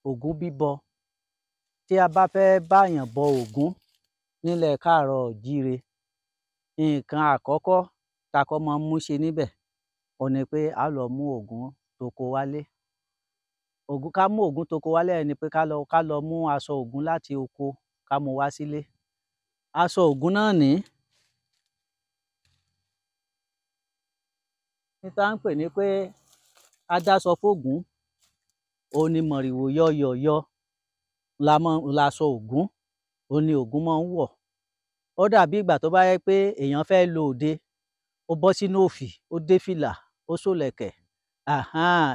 Ògún bíbọ. Tí a bá fẹ́ báyàn bọ Ògún nílẹ̀ Káàárọ̀-o-jíire, nǹkan àkọ́kọ́ tá a kọ́ máa ń mú ṣe níbẹ̀ òhun ni pé a ó lọ mú Ògún toko wálé. Ká mú Ògún toko wálé ni pé ká lọ mú aṣọ Ògún láti oko ká mú wá sílé. Aṣọ Ògún náà nìí, n tá ń pè ní pé á dáṣọ fógún òhun ni mọ̀rìwò yọ laṣọ Ògún, òhun ni Ògún máa ń wọ̀. Ó dàbí ìgbà tó bá jẹ́ pé èèyàn fẹ́ lọ òde, ó bọ́ sínú òfì, ó dé fìlà, ó ṣòlẹ̀kẹ̀,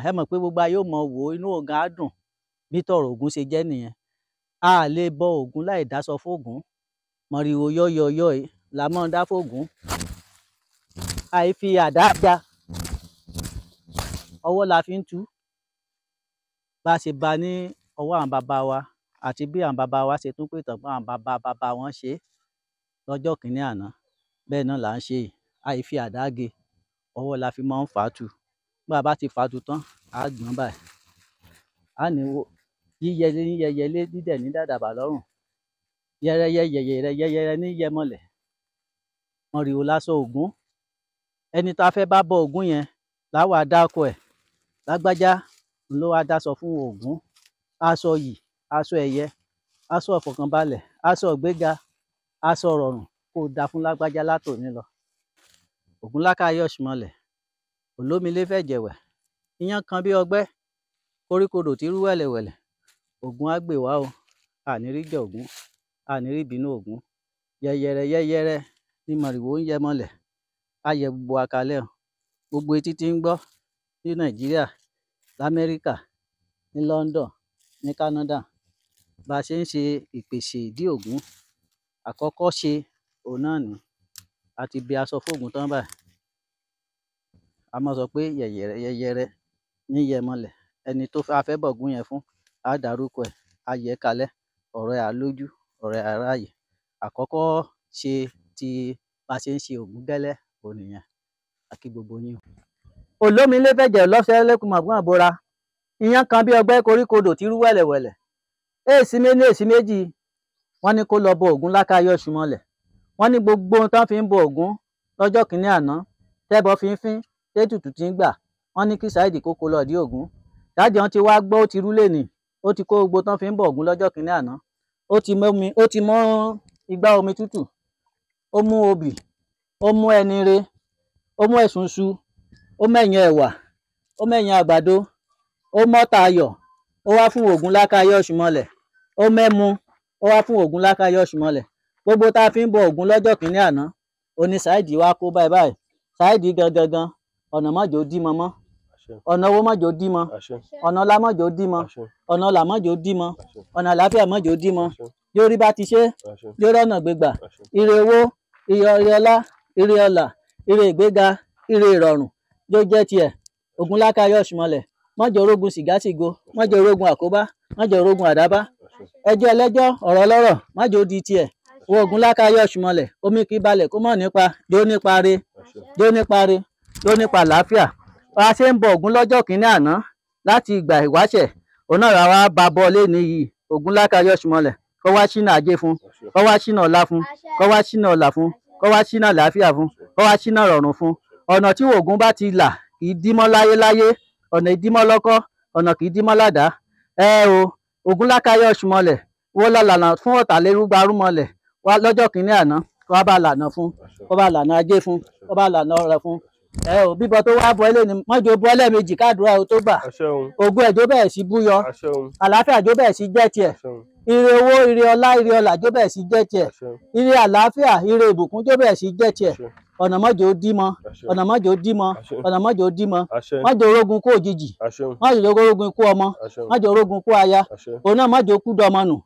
ẹ mọ̀ pé gbogbo ayé ó mọ wò ó, inú gan á dùn. Bí tọ̀rọ̀ Ògún ṣe jẹ́ nìyẹn. A lè bọ Ògún láì dáṣọ fógún. Mọ̀rìwò yọ yìí la máa ń dá fógún. Àì fi àdá já, ọwọ́ la fi ń tú. Bá a ṣe bá ní ọwọ́ àwọn baba wa àti bí àwọn baba wa ṣe tún pìtàn pé àwọn baba wọn ṣe é lọ́jọ́ kìíní àná, bẹ́ẹ̀ náà là ń ṣe yìí. Àì fi àdá gé, ọwọ́ la fi máa ń fà á tu. Bá a bá ti fà á tu tán, á gbọ̀n báyìí. Á ní yíyẹlé ní yẹyẹlé, dídẹ̀ ní dàdàbà lọ́rùn. Yẹ́rẹ́yẹ́ yẹ̀yẹ̀rẹ́ yẹ́yẹ́rẹ́ ní yẹmọlẹ̀. Mọ̀rìwò láṣọ Ògún. Ẹni tá a fẹ́ bá bọ Ògún yẹn lá wá dárúkọ ẹ̀. Lágbájá ló wá dáṣọ fún Ògún. Aṣọ yìí, aṣọ ẹ̀yẹ, aṣọ ìfọ̀kànbalẹ̀, aṣọ ìgbéga, aṣọ ìrọ̀rùn kó dá fún lágbájá látòní lọ. Ògún lákáyè ọ̀ṣùmọlẹ̀, òlómilé fẹ̀jẹ̀wẹ̀, iyán kan bí ọgbẹ́, koríkodò tí rú wẹ̀lẹ̀wẹ̀lẹ̀. Ògún á gbè wá o, àní ríjà Ògún, àní rí ìbínú Ògún. Yẹ̀yẹ̀rẹ̀ yẹ́yẹ́rẹ́ ni mọ̀rìwò ń yẹmọlẹ̀. Á yẹ gbogbo wa kalẹ̀ o. Gbogbo etí tí ń gbọ́ ní Nàìjíríà, l'Amẹ́ríkà, ní London, ní Canada, bá a ṣe ń ṣe ìpèsè ìdí Ògún, àkọ́kọ́ ṣe òun náà nìí. A ti bẹ aṣọ fógún tán báyìí. A máa sọ pé yẹ̀yẹ̀rẹ̀ yẹ́yẹ́rẹ́ ní yẹmọlẹ̀. Ẹni tó a fẹ́ bọ̀gún yẹn fún, á dárúkọ ẹ̀, á yẹ kalẹ̀, ọ̀rọ̀ ẹ̀ á lójú, ọ̀rọ̀ ẹ̀ á ráàyè. Àkọ́kọ́ ṣe ti bá a ṣe ń ṣe Ògún gẹ́lẹ́ òhun nìyẹn. A kí gbogbo yín o. Òlómilé fẹ̀jẹ̀ lọ́sẹ̀ lẹ́kùn mọ̀gbọ́n àbora. Iyán kan bí ọgbẹ́, koríkodò tí rú wẹ̀lẹ̀wẹ̀lẹ̀. Èsì méní èsì méjì, wọ́n ní kó lọ bọ Ògún lákáyè ọ̀ṣùmọlẹ̀. Wọ́n ní gbogbo ohun tán fi ń bọ Ògún lọ́jọ́ kìíní àná, tẹ́bọ fi ń fín, tétùtù tí ń gbà, wọ́n ní kí Saheed kó kó lọ ìdí Ògún. Dáàdì wọn ti wá gbọ́, ó ti rú lénìí, ó ti kó gbogbo tán fi ń bọ Ògún lọ́jọ́ kìíní àná. Ó ti mọ́ igbá omi tútù, ó mú obì, ó mú ẹnire, ó mú ẹ̀sùnṣu, ó mẹ́yìn ẹ̀wà, ó mẹ́yìn àgbàdo, ó mọ́ta ayọ̀, ó wá fún Ògún lákáyè ọ̀ṣùmọlẹ̀. Ó mẹ́mu, ó wá fún Ògún lákáyè ọ̀ṣùmọlẹ̀. Gbogbo tá a fi ń bọ Ògún lọ́jọ́ kìíní àná, òní Saheed wá kó báyìí báyìí. Saheed gangan, ọ̀nà mọ́jọ dímọ mọ́. Ọ̀nà owó mọ́jọ dímọ. Ọ̀nà ọlá mọ́jọ dímọ. Ọ̀nà ọlà mọ́jọ dímọ. Ọ̀nà àlàáfíà mọ́jọ dímọ. Yórí bá ti ṣe, yórí ọ̀nà gbégbà. Ire owó, ire ọlá, ire ọlà, ire ìgbéga, ire ìrọ̀rùn yóò jẹ́ tiẹ̀. Ògún lákáyè ọ̀ṣùmọlẹ̀. Mọ́jọ orógun sìgásìgo, mọ́jọ orógun àkóbá, mọ́jọ orógun àdábá. Ẹjọ́ ẹlẹ́jọ́, ọ̀rọ̀ ọlọ́rọ̀, mọ́jọ ó di tiẹ̀. Ògún lákáyè ọ̀ṣùmọlẹ̀. Omi kì í balẹ̀ kó mọ̀ nípa, jó nípa re, jó nípa re, jó nípa àlàáfíà. Bá a ṣe ń bọ Ògún lọ́jọ́ kìíní àná láti ìgbà ìwáṣẹ̀, òun náà wá bá bọ́ lénìí yìí. Ògún lákáyè ọ̀ṣùmọlẹ̀. Kó wá ṣínà ajé fún, kó wá ṣínà ọlá fún, kó wá ṣínà ọlà fún, kó wá ṣínà àlàáfíà fún, kó wá ṣínà rọ̀rùn fún. Ọ̀nà tí Ògún bá ti là kì í dímọ́ láyéláyé. Ọ̀nà ìdímọ́ lọ́kọ́, ọ̀nà kì í dímọ́ ládàá. Ògún lákáyè ọ̀ṣùmọlẹ̀. Wọ́n lọ lànà fún Ọ̀tàlérúgba Arúnmọlẹ̀ wá lọ́jọ́ kìíní àná. Kó wá bá lànà fún, kó bá lànà ajé fún, kó bá lànà ọrẹ fún. Bíbọ tó wá bọ ilé ni mọ́jọ bọ́ lẹ́ẹ̀mejì kádùúrà ó tó gbà. Ògún ẹ̀jọ́ bẹ̀rẹ̀ sí búyọ. Àlàáfíà jó bẹ̀rẹ̀ sí jẹ́ tiẹ̀. Ire owó, ire ọlá, ire ọlà jó bẹ̀rẹ̀ sí jẹ́ tiẹ̀. Ire àlàáfíà, ire ìbùkún jó bẹ̀rẹ̀ sí jẹ́ tiẹ̀. Ọ̀nà mọ́jọ ó dímọ, ọ̀nà mọ́jọ ó dímọ, ọ̀nà mọ́jọ ó dímọ. Mọ́jọ orógun kú òjijì, mọ́jọ orógun kú ọmọ, mọ́jọ orógun kú aya. Òun náà mọ́jọ kú dọmọ nù.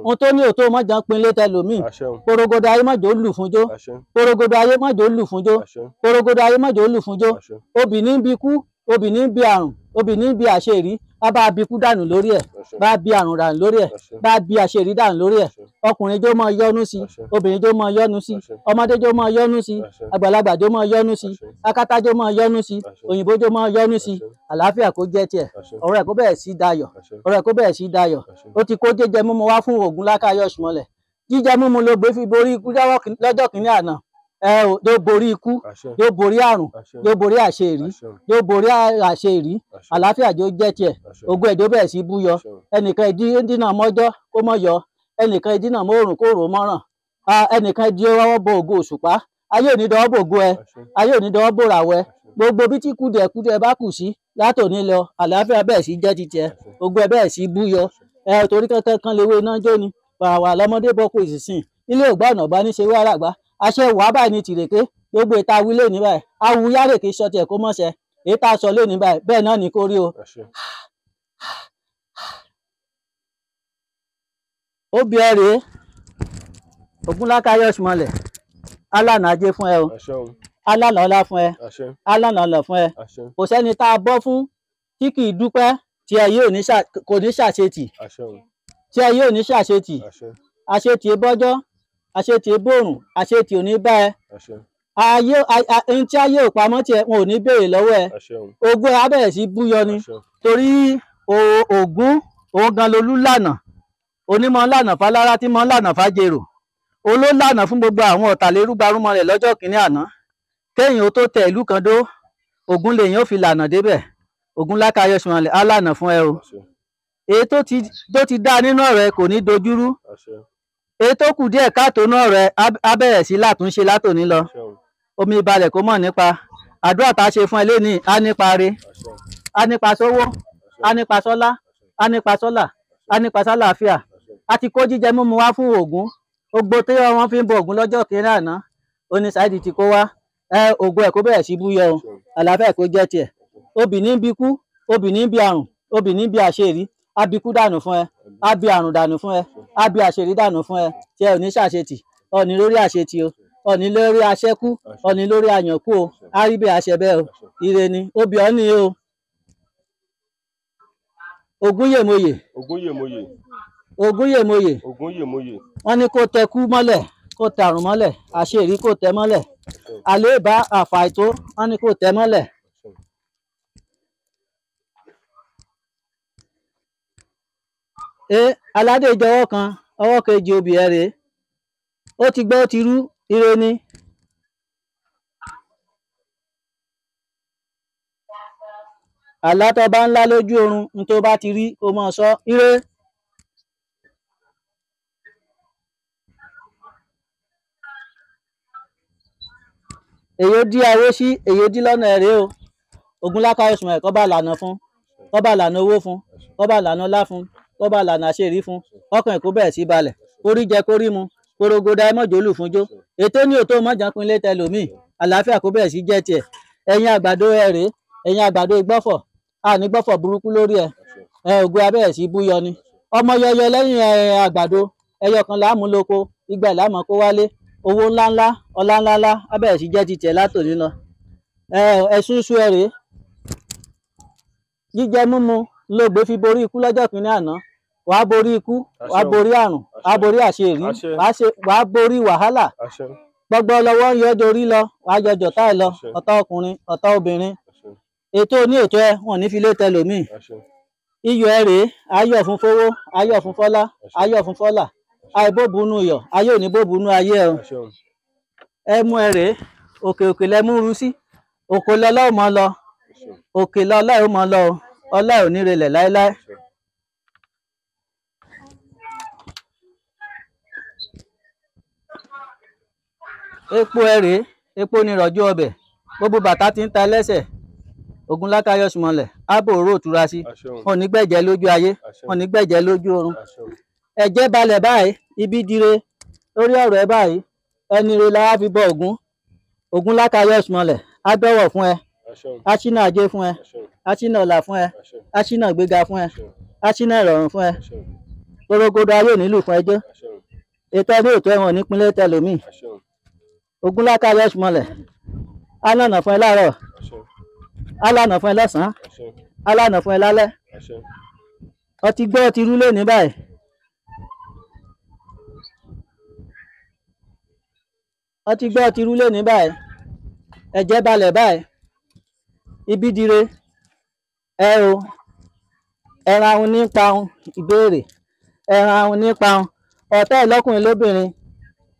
Ohun tó ní òtó mọ́jọ ń pinlé tẹlòmíì. Porogodo ayé mọ́jọ ó lù fúnjó. Porogodo ayé mọ́jọ ó lù fúnjó. Porogodo ayé mọ́jọ ó lù fúnjó. Obì ní bí kú, obì ní bí àrùn, obì ní bí àṣeyìrí. Bá a bí kú dànù lórí ẹ̀, bá a bí àrùn dànù lórí ẹ̀, bá a bí àṣeyìrí dànù lórí ẹ̀. Ọkùnrin jó máa yọ́nú sí, obìnrin jó máa yọ́nú sí, ọmọdé jó máa yọ́nú sí, àgbàlagbà jó máa yọ́nú sí, akátá jó máa yọ́nú sí, òyìnbó jó máa yọ́nú sí, àlàáfíà kó jẹ́ tiẹ̀, ọ̀rọ̀ ẹ̀ kó bẹ̀rẹ̀ sí dayọ̀, ọ̀rọ̀ ẹ̀ kó bẹ̀rẹ̀ sí dayọ̀. Ó ti kó jíjẹ mímu wá fún Ògúnlákayọ̀ Ọ̀ṣùmọ̀lẹ̀. Jíjẹ mímu ló gbé fi borí ikú lọ́jọ́ kìíní àná. Yóò borí ikú, yóò borí àrùn, yóò borí àṣeyìrí, yóò borí àṣeyìrí. Àlàáfíà jẹ́ ó jẹ́ tiẹ̀, ògùn ẹ̀dọ́ bẹ̀rẹ̀ sí búyọ. Ẹnìkan dínà mọ́jọ́ kó mọ́ yọ, ẹnìkan dínà mọ́ òrùn kó rò mọ́ràn, ẹnìkan di ọwọ́ bo ògo òṣùpá. Ayé ò ní dọwọ́ bò ògo ẹ, ayé ò ní dọwọ́ bò ràwọ̀ ẹ. Gbogbo bí tí kùdìẹ̀kudiẹ bá kù sí látòní lọ, àlàáfíà bẹ̀rẹ̀ sí jẹ́ ti tiẹ̀, ògùn ẹ bẹ̀rẹ̀ sí búyọ. Torí kankan lè wé iná jó ni, wàràwà lọ́mọdé bọ́ kó ìsinsìn. Ilé ògbà ọ̀nà bá ní ṣe wí àràgbá. Àṣẹ wàá báyìí ní tìrèké, gbogbo ìta wílé ní báyìí. Awu yárèké sọ tiẹ̀ kó mọ̀ṣẹ́, èyí tá a sọ lé ní báyìí, bẹ́ẹ̀ náà ní kó rí o. Ó bí ẹ rèé, Ògúnlákayọ̀ Ọ̀ṣùmọ̀lẹ̀, alànà ajé fún ẹ o, alànà ọlá fún ẹ, alànà ọlọ fún ẹ. Kò sẹ́ni tá a bọ́ fún tí kì í dúpẹ́, tí ẹ yóò kò ní ṣàṣetì, tí ẹ yóò ní ṣàṣetì. Àṣetì bọ́jọ́, àṣetì bòrùn, àṣetì ò ní bá ẹ. Ohun tí ayé ò pamọ́ tiẹ̀ wọn ò ní béèrè lọ́wọ́ ẹ. Ògùn ẹ á bẹ̀rẹ̀ sí búyọ ni, torí Ògún òun gan lolú lànà, onímọ̀ lànà fálára tí mọ̀ lànà fájèrò. Olólànà fún gbogbo àwọn ọ̀tàlérúgbarúmọ rẹ̀ lọ́jọ́ kìíní àná. Kéèyàn ó tó tẹ ìlú kan dó, Ògún lèyàn ó fi lànà débẹ̀. Ògúnlákayọ̀ Ọ̀ṣùmọ̀lẹ̀ á lànà fún ẹ o. Èyí tó ti dá nínú ọ̀rọ̀ ẹ kò ní dojúrú. Èyí tó kù díẹ̀ káàtó náà rẹ á bẹ̀rẹ̀ sí látúnṣe látòní lọ. Omi ìbalẹ̀ kó mọ̀ nípa. Àdúrà tá a ṣe fún ẹ lénìí á nípa re, á nípa sówó, á nípa sọ́lá, á nípa sọ́là, á nípa sálàáfíà. A ti kó jíjẹ mímu wá fún Ògún. Gbogbo tí wọ́n fi ń bọ Ògún lọ́jọ́ kìíní àná, oní Saidi ti kó wá. Ògùn ẹ̀ kó bẹ̀rẹ̀ sí búyọ o, àlàáfíà kó jẹ́ tiẹ̀. Obì ní bí kú, obì ní bí àrùn, obì ní bí àṣeyìrí. Á bí kú dànù fún ẹ, á bí àrùn dànù fún ẹ, á bí àṣeyìrí dànù fún ẹ. Tí ẹ ò ní ṣàṣetì, ọ̀ní lórí àṣetì o, ọ̀ní lórí aṣẹ́kú, ọ̀ní lórí àyànkú o. Á rí bẹ́ẹ̀ àṣẹ bẹ́ẹ̀ o, ire ni. Obì ọ́ ni o. Ògúnyèmọyè, Ògúnyèmọyè, wọ́n ní kó tẹ kú mọ́lẹ̀, kó tẹ àrùn mọ́lẹ̀, àṣeyìrí kó tẹ mọ́lẹ̀, àléébá àfàìtó wọ́n ní kó tẹ mọ́lẹ̀. Aládé ìjọwọ́ kan, ọwọ́ kejì obì ẹ rèé. Ó ti gbọ́ ó ti rú, ire ni. Àlá tó bá ńlá lójú oorun, ní tó bá ti rí kó mọ́ sọ, ire. Èyí dí awó sí, èyí dí lọ́nà ẹ̀rẹ́ o. Ògúnlákayọ̀ Ọ̀ṣùmọ̀lẹ̀ kó bá lànà fún, kó bá lànà owó fún, kó bá lànà ọlá fún, kó bá lànà àṣeyìrí fún. Ọkàn ẹ̀ kó bẹ̀rẹ̀ sí balẹ̀, kórí jẹ kórí mu, korogoda ẹ mọ̀jọ́ lù fún jó. Ètò ní òtó mọ̀jọ́ pinlé tẹlòmíì, àlàáfíà kó bẹ̀rẹ̀ sí jẹ́ tiẹ̀. Ẹ̀yin àgbàdo ẹ rèé, ẹ̀yin àgbàdo ìgbọ́fọ̀, àní gbọ́fọ̀ burúkú lórí ẹ. Ògùn ẹ bẹ̀rẹ̀ sí búyọ ni. Ọmọ yọyọ lẹ́yìn àgbàdo, ẹyọ kan láàmú lóko, igba ìlàmọ̀ kó wálé. Owó ńláńlá, ọlá ńláńlá á bẹ̀rẹ̀ sí jẹ́ ti tiẹ̀ látòní lọ. Ẹ̀sùnsù ẹ rèé. Jíjẹ mímu ló gbé fi borí ikú lọ́jọ́ kìíní àná. Wàá borí ikú, wàá borí àrùn, wàá borí àṣeyìrí, wàá borí wàhálà. Gbogbo lọ́wọ́ yọjọ orí lọ, wàá yọjọ táì lọ, ọ̀tá ọkùnrin, ọ̀tá obìnrin. Ètò ní ètò ẹ, wọn ò ní fi lé tẹlòmíì. Iyọ̀ ẹ rèé, ayọ̀ fún fowó, ayọ̀ fún fọ́lá, ayọ̀ fún fọ́là. Àìbóbunú iyọ̀, ayé ò ní bóbunú ayé ẹ o. Ẹmu ẹ rèé, òkè òkè lẹmú ru sí, òkè lọlá ò mọ lọ, òkè lọlá ò mọ lọ o, ọlá ò ní relẹ̀ láéláé. Epo ẹ rèé, epo ni ìrọ̀jú ọbẹ̀, gbogbo bàtà ti ń ta lẹ́sẹ̀. Ògúnlákayọ̀ Ọ̀ṣùmọ̀lẹ̀ ábò òró òtura sí, wọn ò ní gbẹ̀jẹ̀ lójú ayé, wọn ò ní gbẹ̀jẹ̀ lójú oorun. Ẹ̀jẹ̀ balẹ̀ báyìí, ibi dire lórí ọ̀rọ̀ ẹ báyìí, ẹni re la wá fi bọ Ògún. Ògúnlákayọ̀ Ọ̀ṣùmọ̀lẹ̀ á gbọ́wọ̀ fún ẹ, á ṣínà ajé fún ẹ, á ṣínà ọlà fún ẹ, á ṣínà gbéga fún ẹ, á ṣínà ìrọ̀rùn fún ẹ. Gbogbo ayé ò nílù fún ẹjọ́. Ètò ẹni ètò ẹ̀wọ̀n nípínlẹ̀ tẹlòmíì. Ògúnlákayọ̀ Ọ̀ṣùmọ̀lẹ̀ á lànà fún ẹ láàárọ̀, á lànà fún ẹ lọ́sàn-án, á lànà fún ẹ lálẹ́. Ọtí gbọ́ ọtí rú lónìí báyìí. Ọtí gbọ́ ọtí rú lónìí báyìí. Ẹ̀jẹ̀ balẹ̀ báyìí. Ibi dire. ẹ o ẹran ahun ní parun ìbéèrè ẹran ahun ní parun ọ̀tá ẹ̀ lọ́kùnrin lóbìnrin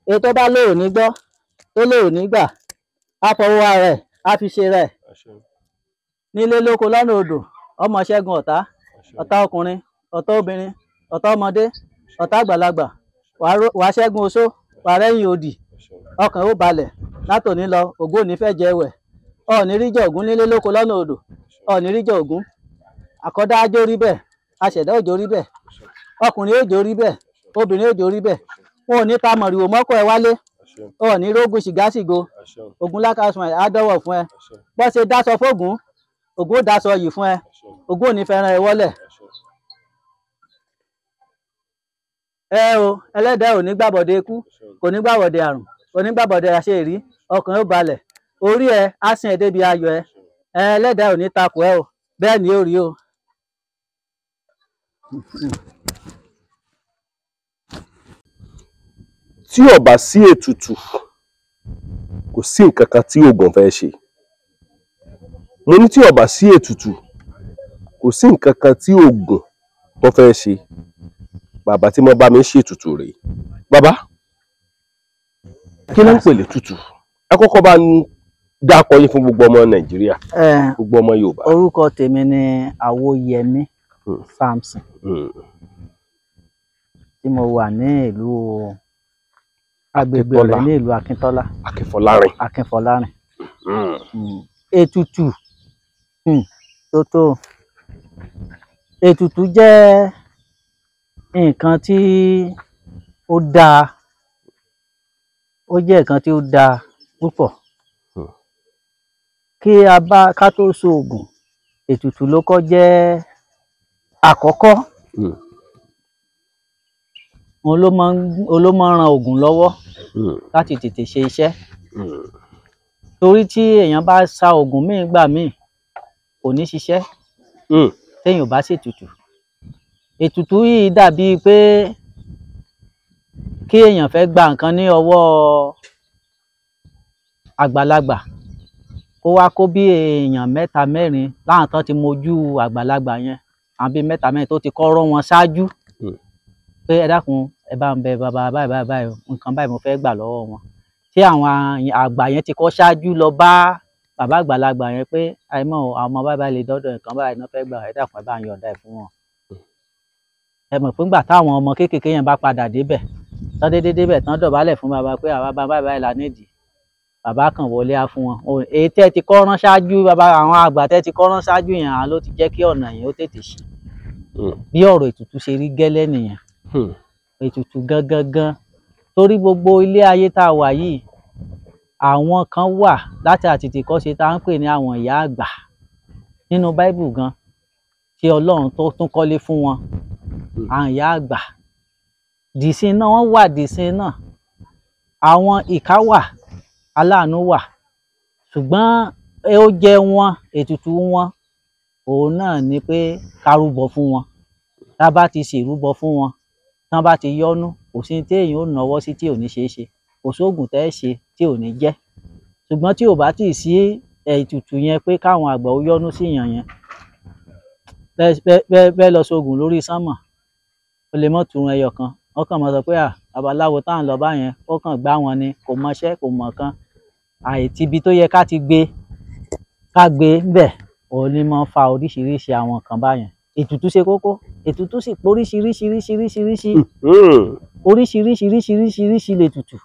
èyí tó bá lóò ní gbọ́ tó lóò ní gbà á fọwọ́ ara ẹ̀ á fi ṣe rẹ̀ nílé lóko lọ́nà odò ọmọ ṣẹ́gun ọ̀tá ọ̀tá ọkùnrin ọ̀tá obìnrin ọ̀tá ọmọdé ọ̀tá àgbàlagbà wàá ṣẹ́gun oṣó wàá rẹ́yìn òdì ọkàn ó balẹ̀ látòní lọ ògún ò ní fẹ́ jẹ wẹ̀ ọ̀ọ́nì ríjọ ògún nílé lóko lọ́nà odò ọ̀ọ́nì ríjọ ògún àkọ́dá ájó rí bẹ́ẹ̀ aṣẹ̀dá òjò rí bẹ́ẹ̀ ọkùnrin òjò rí bẹ́ẹ̀ obìnrin òjò rí bẹ́ẹ̀ wọn ò ní ta mọ̀rìwò mọ́kọ̀ ẹ wálé ọ̀ọ́nì rógun ṣìgáṣìgo ògún lákàsùn ẹ̀ á dọ́wọ̀ fún ẹ bọ́ ṣe dáṣọ fógún ògún ó dáṣọ yìí fún ẹ ògún ò ní fẹ́ràn ẹ wọ́lẹ̀. ẹ o ẹlẹ́dàá ò ní gbàbọ̀dé ikú kò ní gbàbọ̀dé àrùn kò ní gbàbọ̀dé àṣeyìrí ọkàn ó balẹ̀ orí ẹ á sìn ẹ débi ayọ̀ ẹ ẹlẹ́dàá ò ní takò ẹ o bẹ́ẹ̀ ni ó rí o. tí ó bá sí ètùtù kò sí nǹkan kan tí Ògún fẹ́ ṣe. Mo ní tí ó bá sí ètùtù kò sí nǹkan kan tí Ògún tó fẹ́ ṣe. Bàbá tí mo bá mi ṣètùtù rèé. Bàbá kí ló ń pè létùtù? Ẹ kọ́kọ́ bá ń dákọ yín fún gbogbo ọmọ Nàìjíríà, gbogbo ọmọ Yorùbá. Orúkọ tèmi ni Àwòyẹmí Samson tí mo wà ní ìlú agbègbè rẹ̀ ní ìlú Akíntọ́lá Akínfọlárìn. Ètùtù tó ètùtù jẹ́ nǹkan tí ó dáa, ó jẹ́ nǹkan tí ó dáa púpọ̀. Ká tó so Ògún, ètùtù ló kọ́ jẹ́ àkọ́kọ́. Òun ló máa ń ran Ògún lọ́wọ́ láti tètè ṣe iṣẹ́. Torí tí èèyàn bá sa Ògún míì gbà míì kò ní ṣiṣẹ́ téèyàn ò bá ṣètùtù. Ètùtù yìí dàbí pé kí èèyàn fẹ́ gba nǹkan ní ọwọ́ àgbàlagbà kó wá kó bí èèyàn mẹ́ta mẹ́rin láwọn tán ti mojú àgbàlagbà yẹn àwọn bíi mẹ́ta mẹ́rin tó ti kọ́ rọ́ wọn ṣáájú pé ẹ dákun ẹ bá ń bẹ bàbá báyìí nǹkan báyìí mo fẹ́ gbà lọ́wọ́ wọn. Tí àwọn àgbà yẹn ti kọ́ ṣáájú lọ bá bàbá àgbàlagbà yẹn pé àìmọ̀ àwọn ọmọ báyìí lè dọ́dọ̀ nǹkan báyìí náà fẹ́ gbà ẹ dákun ẹ bá ń yọ̀ǹda ẹ̀ fún wọn. Ẹ mọ̀ pé ńgbà táwọn ọmọ kéékèèké yẹn bá padà débẹ̀ tán dédé débẹ̀ tán dọ̀bálẹ̀ fún bàbá pé àwa bàbá báyìí la nídìí bàbá kan wọlé á fún wọn. Èyí tẹ́ ti kọ́ rán ṣáájú bàbá àwọn àgbà tẹ́ ti kọ́ rán ṣáájú yẹn àwọn ló ti jẹ́ kí ọ̀nà yẹn ó tètè ṣí. Bí ọ̀rọ̀ ètùtù ṣe rí gẹ́lẹ́ nìyẹn. Ètùtù gangan torí gbogbo ilé ayé tá a wà yìí àwọn kan wà láti àtètèkọ́ṣe tá à ń pè ní àwọn ìyá àgbà nínú Báíbù gan tí Ọlọ́run tó tún kọ́lé fún wọn àwọn ìyá àgbà dìsín náà wọ́n wà dìsín náà àwọn ìkà wà aláàánú wà ṣùgbọ́n ó jẹ́ wọn ètùtù wọn òun náà ni pé ká rúbọ fún wọn tá a bá ti ṣèrúbọ fún wọn tán bá ti yọ́nú kò sí téèyàn ó náwó sí tí ò ní ṣeé ṣe kò sóògùn tẹ́ ẹ ṣe tí ò ní jẹ́ ṣùgbọ́n tí ò bá tì sí ètùtù yẹn pé káwọn àgbà ó yọ́nú sí yàn yẹn bẹ́ẹ̀ lọ sóògùn lórí sánmọ̀ ó lè mọ́ tùrun ẹyọ kan wọ́n kàn máa sọ pé babaláwo táwọn lọ bá yẹn ó kàn gbá wọn ni kò mọṣẹ́ kò mọ̀ kan àìtí ibi tó yẹ ká ti gbé bẹ́ẹ̀ òun ni máa ń fa oríṣiríṣi àwọn nǹkan báyẹn. Ètùtù ṣe kókó ètùtù sì pé oríṣiríṣiríṣiríṣiríṣiríṣi lètùtù.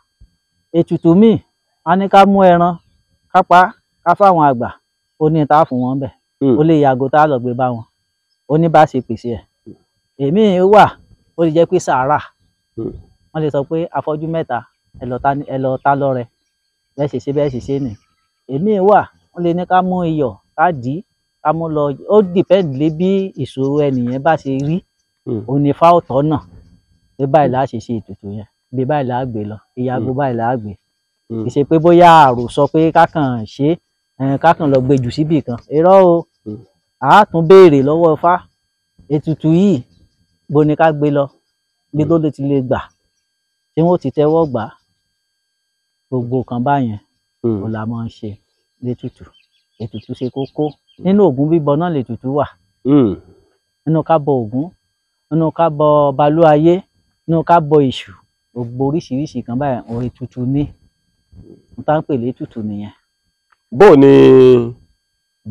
Ètùtù míì á ní ká mú ẹran ká pa ká fáwọn àgbà ó ní tá fún wọn bẹ̀ ó lè yàgò tá lọ gbé bá wọn ó ní bá ṣe pèsè ẹ̀. Èmi wà ó lè jẹ́ pé sàárà wọ́n lè sọ pé afọ́jú mẹ́ta ẹ lọ ta lọ́rẹ bẹ́ẹ̀ ṣe ṣe nì. Èmi wà wọ́n lè ní ká mú iyọ̀ ká dì í ká mú lọ ó depend lé bí ìṣòro ẹnìyẹn bá ṣe rí òun ni fá ọ̀tọ̀ náà pé báyìí là á ṣe ètùtù yẹn bí báyìí là á gbé lọ ìyàgò báyìí là á gbé. Kì í ṣe pé bóyá àròsọ pé kákan ṣe kákan lọ gbé jù síbì kan irọ́ o àá tún béèrè lọ́wọ́ Ifá ètùtù yìí bó ni ká gbé lọ bí tó lè ti lè gbà tí wọn ò ti tẹ́wọ́ gbà gbogbo kan báyẹn kò la máa ń ṣe létùtù. Ètùtù ṣe kókó nínú Ògún bíbọ náà lètùtù wà nínú ká bọ Ògún, nínú ká bọ Balúayé, nínú ká bọ Èṣù, gbogbo oríṣiríṣi kan báyìí òun ètùtù ní n tá ń pè lé ètùtù nìyẹn. bó ni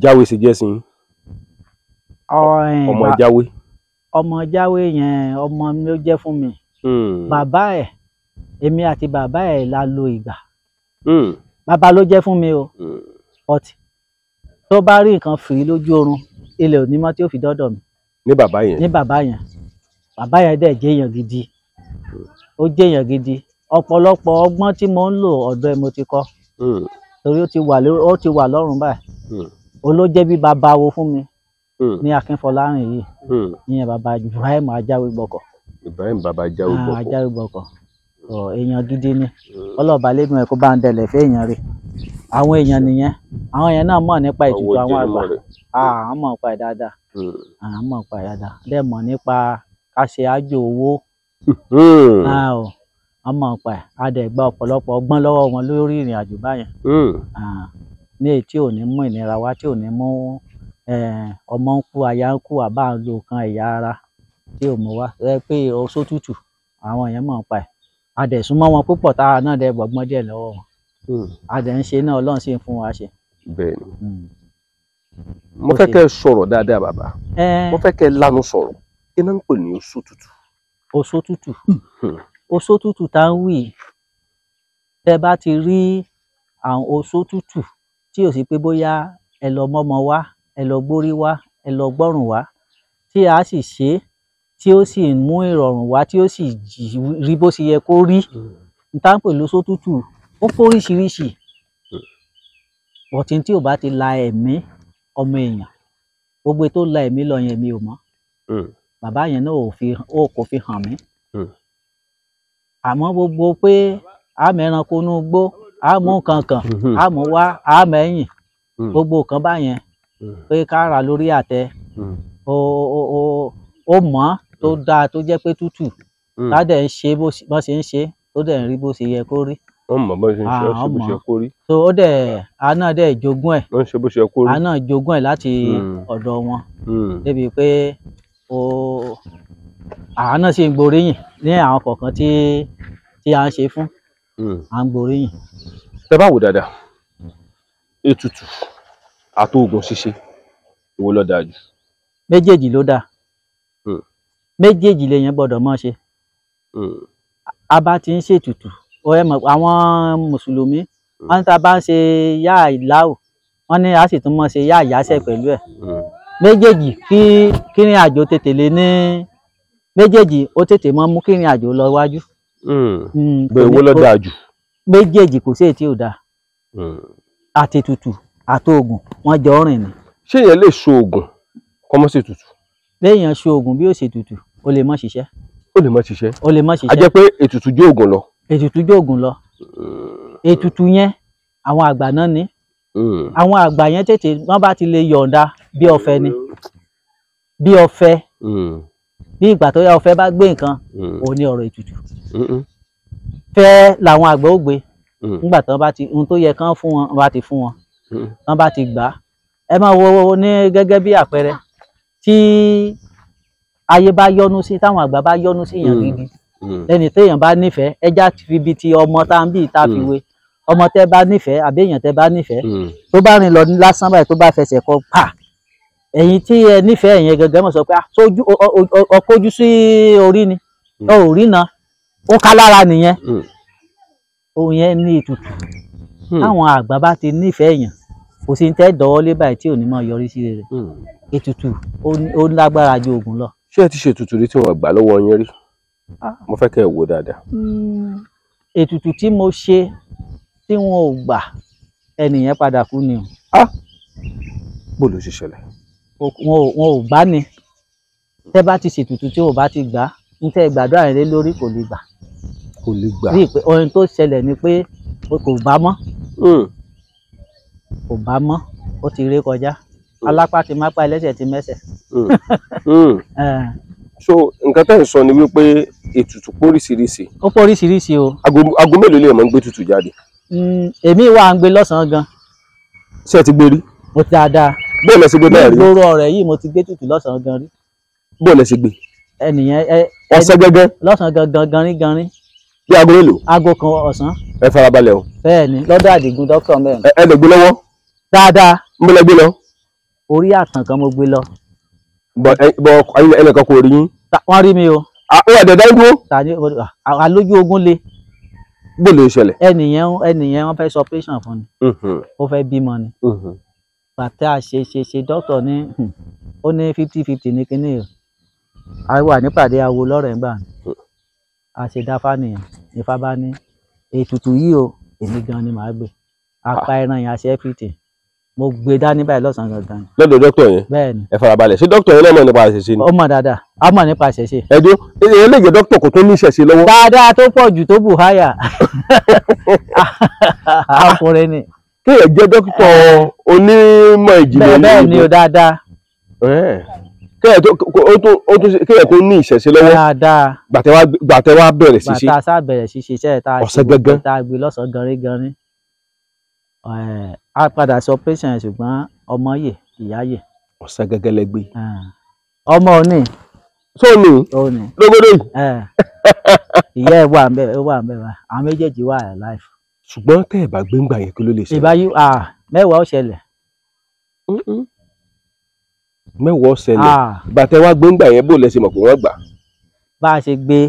Jáwé ṣe jẹ́ sí yín? ọmọ Jáwé. ọmọ Jáwé yẹn ọmọ mi ló jẹ́ fún mi. Bàbá ẹ̀, èmi àti bàbá ẹ̀ la lo ìgbà. Bàbá ló jẹ́ fún mi o. Ọtí tó bá rí nǹkan fìrí lójú oorun ilẹ̀ ò ní mọ́ tí ó fi dọ́dọ̀ mi. Ní bàbá yẹn. Ní bàbá yẹn. Bàbá yẹn dẹ̀ jẹ́ èèyàn gidi. Ó jẹ́ èèyàn gidi. Ọ̀pọ̀lọpọ̀ ọgbọ́n tí mo ń lò ọ̀dọ̀ ẹ̀ mo ti kọ́. Torí ó ti wà lọ́rùn báyìí. Olójẹ́ bí bàbá wo fún mi ní Akínfọlárìn yìí. Ìyẹn bàbá Ibrahim Ajáwégbọkọ̀. Ibrahim bàbá Ajáwégbọkọ̀. Ajáwégbọkọ̀. Èèyàn gidi ni. Ọlọ́ọ̀bá lẹ́nu ẹ̀ kó bá ń dẹlẹ̀ fẹ́ èèyàn rẹ̀. Àwọn èèyàn nìyẹn. Àwọn èèyàn náà mọ̀ nípa ètùtù àwọn àgbà. Àwọn mọ̀ nípa ẹ̀ dáadáa. Àwọn mọ̀ nípa ẹ̀ dáadáa. Dẹ̀ mọ̀ nípa ká ṣe àjò owó. Wọ́n mọ̀ nípa ẹ̀. A dẹ̀ gba ọ̀pọ̀lọpọ̀ ọgbọ́n lọ́wọ́ wọn lórí ìrìn àjò báyẹn. Ní èyí tí ò ní mú ìnira wá, tí ò ní mú ọmọ ń kú, aya ń kú, àbá ń lo nǹkan ẹ̀yà ara tí ò mú wá. Ẹ pé oṣó tútù, àwọn èèyàn mọ̀ nípa ẹ̀. A dẹ̀ súnmọ́ wọn púpọ̀, táwa náà dẹ̀ gbọ́gbọ́n díẹ̀ lọ́wọ́ wọn. A dẹ̀ ń ṣe náà, Ọlọ́run sì ń fún wa ṣe. Bẹ́ẹ̀ni. Mo fẹ́ kẹ́ ẹ sọ̀rọ̀ dáadáa bàbá. Mo fẹ́ kẹ́ ẹ lánú sọ̀rọ̀. Kí náà ń pè ní oṣó tútù? Oṣó tútù. Oṣó tútù tá ń wí. Tẹ́ bá ti rí àwọn oṣó tútù tí ò sí pé bóyá ẹ lọ mọ́mọ wá, ẹ lọ gbórí wá, ẹ lọ gbọ́rùn wá, tí a sì ṣe tí ó sì mú ìrọ̀rùn wá, tí ó sì rí bó ṣe yẹ kó rí. N tá ń pè lóṣó tútù ó póríṣiríṣi. Bọ̀tí tí ò bá ti la ẹ̀mí ọmọ èèyàn, gbogbo tó la ẹ̀mí lọ yẹn mi ò mọ̀. Bàbá yẹn náà kò fi hàn mí. Àmọ́ gbogbo pé a mẹ́ranko inú igbó, a mú kankan, a mú wá, a mẹ́yìn, gbogbo kan báyẹn pé ká rà lórí àtẹ, ó mọ́ tó dáa tó jẹ́ pé tútù, ká dẹ̀ ń ṣe bó ṣe ń ṣe, tó dẹ̀ ń rí bó ṣe yẹ kó rí. Wọ́n mọ̀ bó ṣe ń ṣe, ó ṣe bó ṣe kó rí. So ó dẹ̀, a náà dẹ̀ jogún ẹ̀. Wọ́n ṣe bó ṣe kó rí. A náà jogún ẹ̀ láti ọ̀dọ̀ wọn. Débi pé àwa náà sì ń gboríyìn ní àwọn kọ̀ọ̀kan tí a ń ṣe fún. À ń gboríyìn. Tẹ́ bá wò dáadáa, ètùtù àti oògùn ṣíṣe èwo ló dáa jù? Méjèèjì ló dáa. Méjèèjì lèèyàn gbọ́dọ̀ máa ṣe. A bá ti ń ṣètùtù, àwọn mùsùlùmí wọ́n ní tá a bá ń ṣe yá ìláwù, wọ́n ní a sì tún máa ṣe yá ìyásẹ̀ pẹ̀lú ẹ̀. Méjèèjì kí ìrìn àjò tètè lè ní, méjèèjì ó tètè máa mú kí ìrìn àjò lọ wájú. Bẹ́ẹ̀ èwo ló dáa jù? Méjèèjì kò sí èyí tí ò dáa. Àti ètùtù àti oògùn wọ́n jọ rìn ni. Ṣé èèyàn lè so oògùn kó má ṣètùtù? Béèyàn so oògùn bí ó ṣètùtù, ó lè má ṣiṣẹ́. Ó lè má ṣiṣẹ́. Ó lè má ṣiṣẹ́. A jẹ́ pé ètùtù jó oògùn lọ. Ètùtù jó oògùn lọ. Ètùtù yẹn àwọn àgbà náà ní. Àwọn àgbà yẹn tètè wọ́n bá ti lè yọ̀ǹda bí ọ̀fẹ́ ni. Bí ọ̀fẹ́. Bí ìgbà tó yá ọ̀fẹ́ bá gbé nǹkan, òun ní ọ̀rọ̀ ètùtù. Fẹ́ làwọn àgbà ó gbé. Nígbà tí wọ́n bá ti ohun tó yẹ kán fún wọn, wọ́n bá ti fún wọn. Wọ́n bá ti gbà á. Ẹ máa wo ní gẹ́gẹ́ bí àpẹẹrẹ tí ayé bá yọ́nú sí, táwọn àgbà bá yọ́nú sí èèyàn gidi. Lẹ́ni téèyàn bá nífẹ̀ẹ́, ẹja fi ibi ti ọmọ tá ń bí tá fi wé. Ọmọ tẹ́ bá nífẹ̀ẹ́ àbí èèyàn tẹ́ bá nífẹ̀ẹ́, tó bá rìn lọ lásán báyìí tó bá fẹsẹ̀ kọ pa. Ẹ̀yin tí ẹ nífẹ̀ẹ́ yẹn gẹ́gẹ́ mọ̀ sọ pé ọkọ̀jú sí orí ni, ò rí náà, ó ká lára nìyẹn. Òun yẹn ní ètùtù. Táwọn àgbà bá ti nífẹ̀ẹ́ èèyàn, kò sí ní tẹ́ dọ̀wọ́ lé báyìí tí ò ní máa yọrí sí rere. Ètùtù ó lágbára ju oògùn lọ. Ṣé ẹ ti ṣe ètùtù rí tí wọ́n gbà lọ́wọ́ yín rí? Mo fẹ́ kẹ́ ẹ wò dáadáa. Ètùtù tí mo ṣe tí wọn ò gbà, ẹnìyẹn padà kú ni o. Bó ló ṣe ṣẹlẹ̀? Wọn ò gbà ni. Tẹ́ bá ti ṣètùtù tí ò bá ti gbà, ń tẹ́ gbàdúrà rẹ̀ lé lórí kò lè gbà. Kò lè gbà. Rí i pé ohun tó ṣẹlẹ̀ ni pé kò bá mọ́. Kò bá mọ́, ó ti ré kọjá. Alápá ti mápá, ẹlẹ́sẹ̀ ti mẹ́sẹ̀. So nǹkan tẹ́ ń sọ ni wípé ètùtù póríṣiríṣi. Ó póríṣiríṣi o. Aago mélòó lè máa ń gbé ètùtù jáde? Èmi wà ń gbé lọ́sàn-án gan. Ṣé ẹ ti gbé rí? Mo ti dáadáa. bó lẹ ṣe gbé náà rí gbòòrò ọ̀rẹ́ yìí mo ti gbé tutù lọ́sàn-án gan rí. bó lẹ ṣe gbé ẹnìyẹn ọ̀sẹ̀ gẹ́gẹ́ lọ́sàn-án ganrin bí aago mélòó aago kan ọ̀sán. ẹ farabalẹ̀ o bẹ́ẹ̀ ni lọ́dọ̀ Àdìgún dókítà mẹ́rin. ẹ lè gbé lọ́wọ́ dáadáa ń bẹ lẹ gbé lọ orí àtàn kan mo gbé lọ. bọ ẹnìkan kò rí yín wọ́n rí mi o. ó wà dẹ̀dá ń dúró tani alójú ogun le. bó lè ṣẹlẹ̀. ẹnìyẹn wọ́n fẹ́ sọ operation fún ni. ó fẹ́ bímọ ni. bàtà ṣe dókítà ní ó ní 50-50 ní kinní o. a wà nípàdé awo lọ́rẹ̀ ń gbà ní. a ṣe dáfá nìyẹn Ifá bá ní ètùtù yìí o èmi gan ni màá gbé apá ẹran yẹn aṣẹ everything mo gbé dání báyìí lọ́sàn-án gangan. lọ́dọ̀ dókítà yẹn bẹ́ẹ̀ ni ẹ farabalẹ̀ ṣé dókítà yẹn náà mọ̀ nípa àṣẹṣe ni. ó mọ̀ dáadáa a mọ̀ nípa àṣẹṣe. ẹjọ́ èyí lè jẹ́ dókítà kò tó ní ìṣẹ̀ṣe lọ́wọ́. dáadáa tó pọ̀ jù tó bù háyà àkùnrin ni. kéèyàn jẹ́ dókítà onímọ̀ ìjìnlẹ̀ bẹ́ẹ̀ ni o dáadáa. kéèyàn tó ní ìṣẹ̀ṣe lọ́wọ́ dáadáa. gbàtẹ́ wá bẹ̀rẹ̀ ṣíṣe. gbàtà sá bẹ̀rẹ̀ ṣíṣe iṣẹ́ ọ̀sẹ̀ gẹ́gẹ́ tá a gbé lọ́sàn-án ganrin. a padà sọ patient ṣùgbọ́n ọmọ yè ìyá yè. ọ̀sẹ̀ gẹ́gẹ́ lẹ gbé. ọmọ òní. sóòní lógódé yìí. ìyá ẹ̀ wà ń bẹ̀ àwọn méjèèjì wà life. ṣùgbọ́n tẹ́ ẹ̀ bá gbé ńgbà yẹn kí ló lè ṣe. ìbáyú mẹ́wàá ó ṣẹlẹ̀. mẹ́wàá ó ṣẹlẹ̀ gbàtẹ́ wá gbé ńgbà yẹn bó lẹ ṣe mọ̀ pé wọ́n gbà. bá a ṣe gbé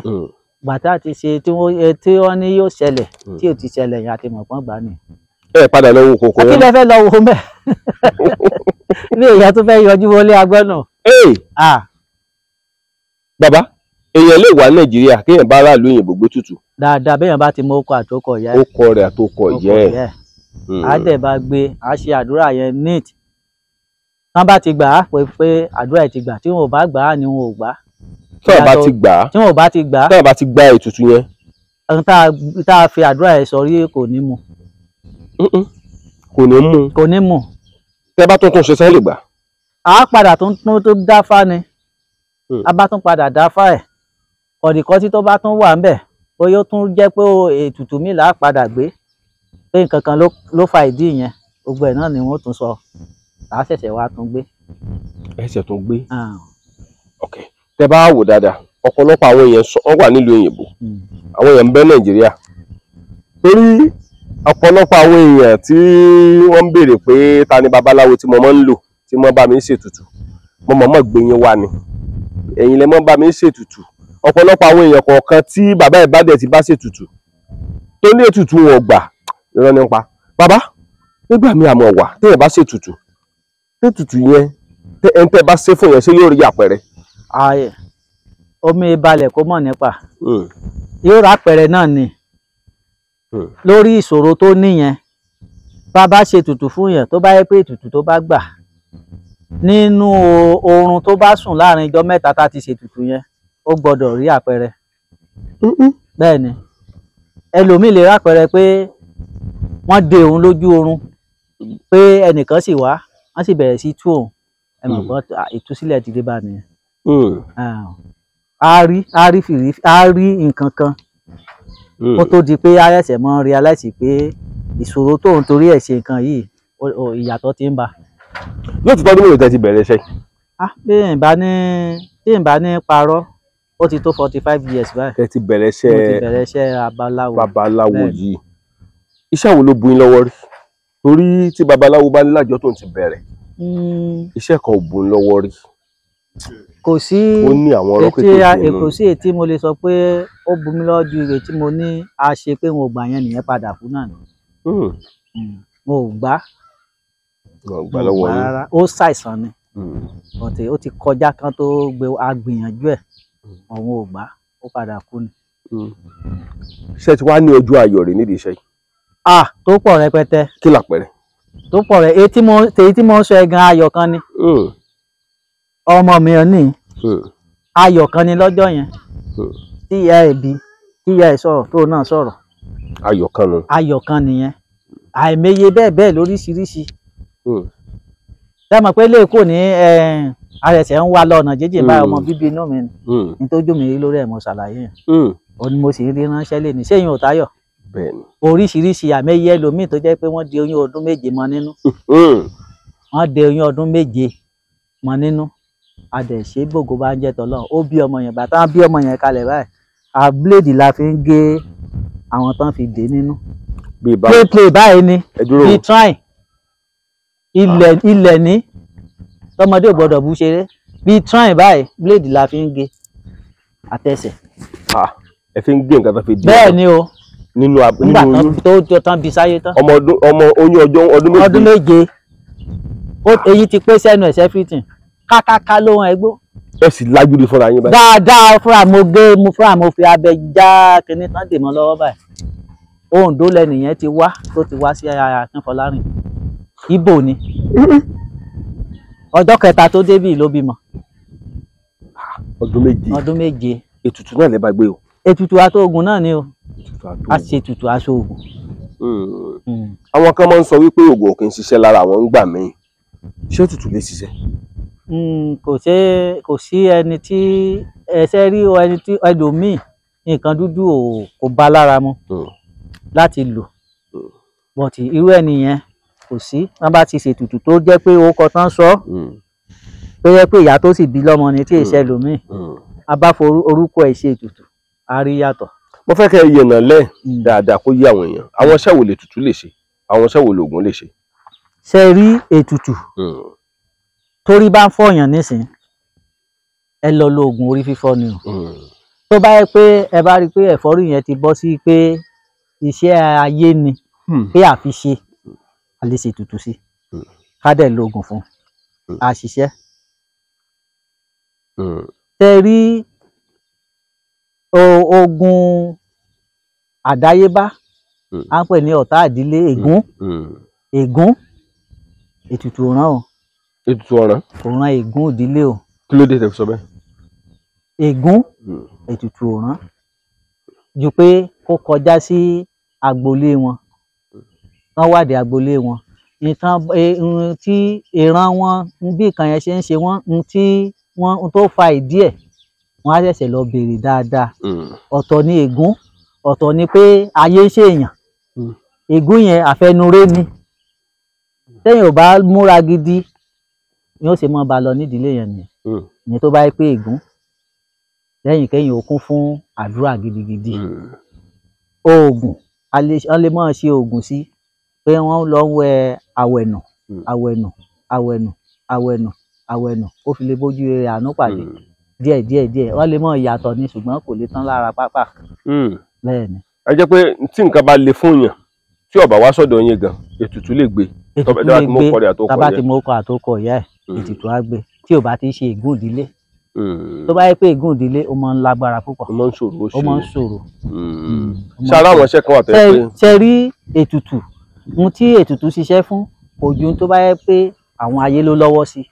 gbàtà ti ṣe tí wọ́n ní yóò ṣẹlẹ̀ tí ò ti ṣẹlẹ̀ yẹn àti mọ̀ pọ́n gbà ní. ẹ padà lọ wo kòkó yẹn. kí lẹ fẹ́ lọ wo mẹ́ ilé ìyá tó fẹ́ yọjú wọlé agbọ́n náà. bàbá èèyàn lè wà Nàìjíríà kéèyàn bá aráàlú òyìnbó gbé tutù. dáadáa béèyàn bá ti mọ okọ àtòkọ ìyá ẹ̀. okọ rẹ̀ àtòkọ ìyá ẹ̀. á dẹ̀ bá gbé á ṣe àdúrà yẹn neat. tán bá ti gbà á pé àdúrà ẹ̀ ti gbà tí wọn ò bá gbà á ni wọn ò gbà. tí wọn bá ti gbà á tí wọn ò bá ti gbà á. tí wọn bá ti gbà ètùtù yẹn. tá a fi àdúrà ẹ̀ sọrí kò ní mu. kò ní mu. tẹ́ bá tuntun ṣe sẹ́yìn lè gbà. a padà tó dáfá ni a bá tún padà dáfá ẹ̀ kọ̀dìkọ́tí tó bá tún wà ń bẹ̀ bóyá ó tún jẹ́ pé ètùtù mi là á padà gbé pé nǹkan kan ló fa ìdí yẹn gbogbo ẹ̀ náà ni wọ́n tún sọ à á ṣẹ̀ṣẹ̀ wá tún gbé. ẹsẹ̀ tún gbé. ok tẹ́ bá wò dáadáa ọ̀pọ̀lọpọ̀ àwọn èèyàn wọ́n wà nílùú òyìnbó àwọn èèyàn ń bẹ Nàìjíríà torí ọ̀pọ̀lọpọ̀ àwọn èèyàn tí wọ́n ń béèrè pé ta ni babaláwo tí mo máa ń lò tí mo bá mi ń ṣètùtù mo mọ̀ gbé yín wá ni ẹ̀yin lẹ mọ́ bá mi ń ṣètùtù ọ̀pọ̀lọpọ̀ àwọn èèyàn kọ̀ọ̀kan tí bàbá ìbádẹ́ ti bá ṣètùtù tó ní ètùtù wọn gbà irọ́ nípa bàbá nígbà míì àmọ́ wà téèyàn bá ṣètùtù ètùtù yẹn ẹni tẹ́ bá ṣe fún yẹn ṣé yóò rí àpẹẹrẹ. omi balẹ̀ kó mọ̀ nípa yóò rà àpẹẹrẹ náà ni lórí ìṣòro tó níyẹn bá bá ṣètùtù fún yẹn tó bá yẹ pé ètùtù tó bá gbà nínú oorun tó bá sùn láàrin ijọ́ mẹ́ta tá a ti ṣètùtù yẹn ó gbọ́dọ̀ rí àpẹẹrẹ. bẹ́ẹ̀ ni ẹlòmíì lè rápẹẹrẹ pé wọ́n de òun lójú oorun pé ẹnìkan sì wá wọ́n sì bẹ̀rẹ̀ sí tú òun ẹ mọ̀ pé ìtúsílẹ̀ ti dé bá nìyẹn. á rí nǹkan kan kó tó di pé ayẹ̀sẹ̀ mọ́ realize pé ìṣòro tóun torí ẹ̀ ṣe nǹkan yìí ìyàtọ̀ ti ń bá. lóòótọ́ ọdún mélòó tẹ́ ti bẹ̀rẹ̀ iṣẹ́. bí n bá ní parọ́ ó ti tó 45 years báyìí. ẹ ti bẹ̀rẹ̀ iṣẹ́ mo ti bẹ̀rẹ̀ iṣẹ́ babaláwo yìí iṣẹ́ wo ló bu yín lọ́wọ́ rí torí tí babaláwo bá ní lájọ tó ń ti bẹ̀rẹ̀ iṣẹ́ kan ò bu yín lọ́wọ́ rí. kò sí ó ní àwọn ọ̀rọ̀ kékeré nínú. kò sí ètí mo lè sọ pé ó bu mí lọ́wọ́ ju ìrètí mo ní a ṣe pé wọn ò gbà yẹn nìyẹn padà fún náà ni. mo ò gbà lọ́wọ́ yín rárá ó ṣàìsàn ni ọ̀tẹ̀ ó ti kọjá kan tó gbé agbìyànjú ẹ̀ ọ̀hún ò gbà ó padà kú ni. ṣé ti wá ní ojú ayọ̀ rẹ̀ nídìí iṣẹ́ yìí. tó pọ̀ rẹpẹtẹ. kí làpẹẹrẹ. tó pọ̀ rẹ èyí tí mo ń sọ ẹ̀ gan ayọ̀ kan ni. ọmọ mi ò ní ayọ̀ kan ni lọ́jọ́ yẹn tí ìyá ẹ̀ bí tí ìyá ẹ̀ sọ̀rọ̀ tó náà sọ̀rọ̀. ayọ̀ kan nu. ayọ̀ kan nìyẹn àìmọye bẹ́ẹ̀ lóríṣiríṣi. ṣé mọ̀ pé lẹ́ẹ̀kọ́ ní àrẹ̀sẹ̀ ń wá lọ́nà jíjìn báyìí ọmọ bíbí inú mi ní tó jó mi rí lórí ẹ̀ mo ṣàlàyé yẹn ó ní mo sì rí ránṣẹ́ lé ní sẹ́yìn ò táyọ̀ oríṣiríṣi àmẹ́yẹ ẹlòmíì tó jẹ́ pé wọ́n di oyún ọdún méje mọ́ nínú wọ́n de oyún ọdún méje mọ́ nínú a dẹ̀ ṣe gbogbo bá ń jẹ́ tọ́lọ́run ó bí ọmọ yẹn bàtà bí ọmọ yẹn kalẹ̀ báyìí a bíléèdì la fi ń gé àwọn tán fi dé nínú play báyìí ni bíi trying ilẹ̀ ní tọmọdé ò gbọdọ̀ bú ṣeré bíi trying báyìí bíléèdì la fi ń gé àtẹsẹ̀. ẹ fi ń gé nǹkan tó fi dé. bẹ́ẹ̀ ni o nínú oyún tó tán bí sáyé tán. ọmọ oyún ọdún méje èyí ti pé sẹ́nu ẹ̀sẹ̀ fìtìn kákáká ló wọn ẹgbó. ẹ sì lágídí fúnra yín báyìí. dáadáa fúnra mo fi abẹ já kinní tán dè mọ́ lọ́wọ́ báyìí. Oǹdó lẹnìyẹn ti wá tó ti wá sí Akínfọlárìn Ìgbò ni ọjọ́ kẹta tó débì ló bímọ. ọdún méje. ètùtù náà lè bá gbé o. ètùtù aṣoògùn náà ni o a ṣe ètùtù aṣoògùn. àwọn kan máa ń sọ wípé oògùn kì í ṣiṣẹ́ lára àwọn ń gbà míì ṣé ètùtù lè ṣiṣẹ́. kò sí ẹni tí ẹsẹ̀ rí ẹni tí ẹlòmíì nǹkan dúdú kò bá lára mu láti lò bọ̀tì irú ẹni yẹn kò sí wọ́n bá ti ṣètùtù tó jẹ́ pé orúkọ tán sọ tó jẹ́ pé ìyá tó sì bí lọ́mọ ni tí ìṣẹ́ lòmíì a bá fọ orúkọ ẹ̀ ṣe ètùtù a rí yàtọ̀. mo fẹ́ kẹ́ ẹ yẹ̀nà lẹ̀ dáadáa kó yé àwọn èèyàn àwọn iṣẹ́ wo lè ètùtù lè ṣe àwọn iṣẹ́ wo lògùn lè ṣe. ṣe rí ètùtù torí bá ń fọyàn nísìnyí ẹ lọ lo oògùn orí fífọ́ ni o tó bá yẹ pé ẹ bá rí i pé ẹ̀fọ́rí yẹn ti bọ́ sí pé iṣẹ́ ayé ni pé àfi ṣe a lè ṣètùtù sí ká dẹ̀ lo oògùn fún a ṣiṣẹ́. tẹ rí oògùn àdáyébá à ń pè ní ọ̀tá ìdílé ègún ètùtù ọ̀ràn o. ètùtù ọ̀ràn. ọ̀ràn ègún ìdílé o. kí ló dé tẹ́ fi sọ bẹ́ẹ̀. ègún ètùtù ọ̀ràn ju pé kó kọjá sí agboolé wọn wọ́n wádìí agboolé wọn nǹkan tí ìran wọn bí nǹkan yẹn ṣe ń ṣe wọ́n tí wọ́n tó fa ìdí ẹ̀ wọ́n á ṣẹ̀ṣẹ̀ lọ béèrè dáadáa ọ̀tọ̀ ni ègún ọ̀tọ̀ ni pé ayé ń ṣèèyàn ègún yẹn àfẹnuré ni téèyàn ò bá múra gidi ni ó ṣe mọ́ ba lọ nídìílé yẹn nìyẹn ìyẹn tó bá yẹ pé ègún lẹ́yìn kẹ́yìn ó kún fún àdúrà gidigidi oògùn wọ́n lè máa ṣe oògùn sí pé wọ́n lọ ń wẹ àwẹ̀nù ó fi lè bójú rere àánú pàdé díẹ̀ wọ́n lè máa yàtọ̀ ní ṣùgbọ́n kò lè tán lára pápá bẹ́ẹ̀ ni. ẹ jẹ́ pé tí nǹkan bá le fún yàn tí ó bá wá sọ́dọ̀ yín gan ètùtù lè gbé tábà tí mo kọ àtòkọ ìyá ẹ̀ ètùtù á gbé tí ò bá ti ṣe ègún ìdílé tó bá yẹ pé ègún ìdílé ó máa ń lágbára púpọ̀ ó máa ń ṣòro. ṣáárá àwọn iṣẹ́ kan wà tẹ́ pé. ṣe rí ètùtù ohun tí ètùtù ṣiṣẹ́ fún kò ju tó bá yẹ pé àwọn ayé ló lọ́wọ́ sí.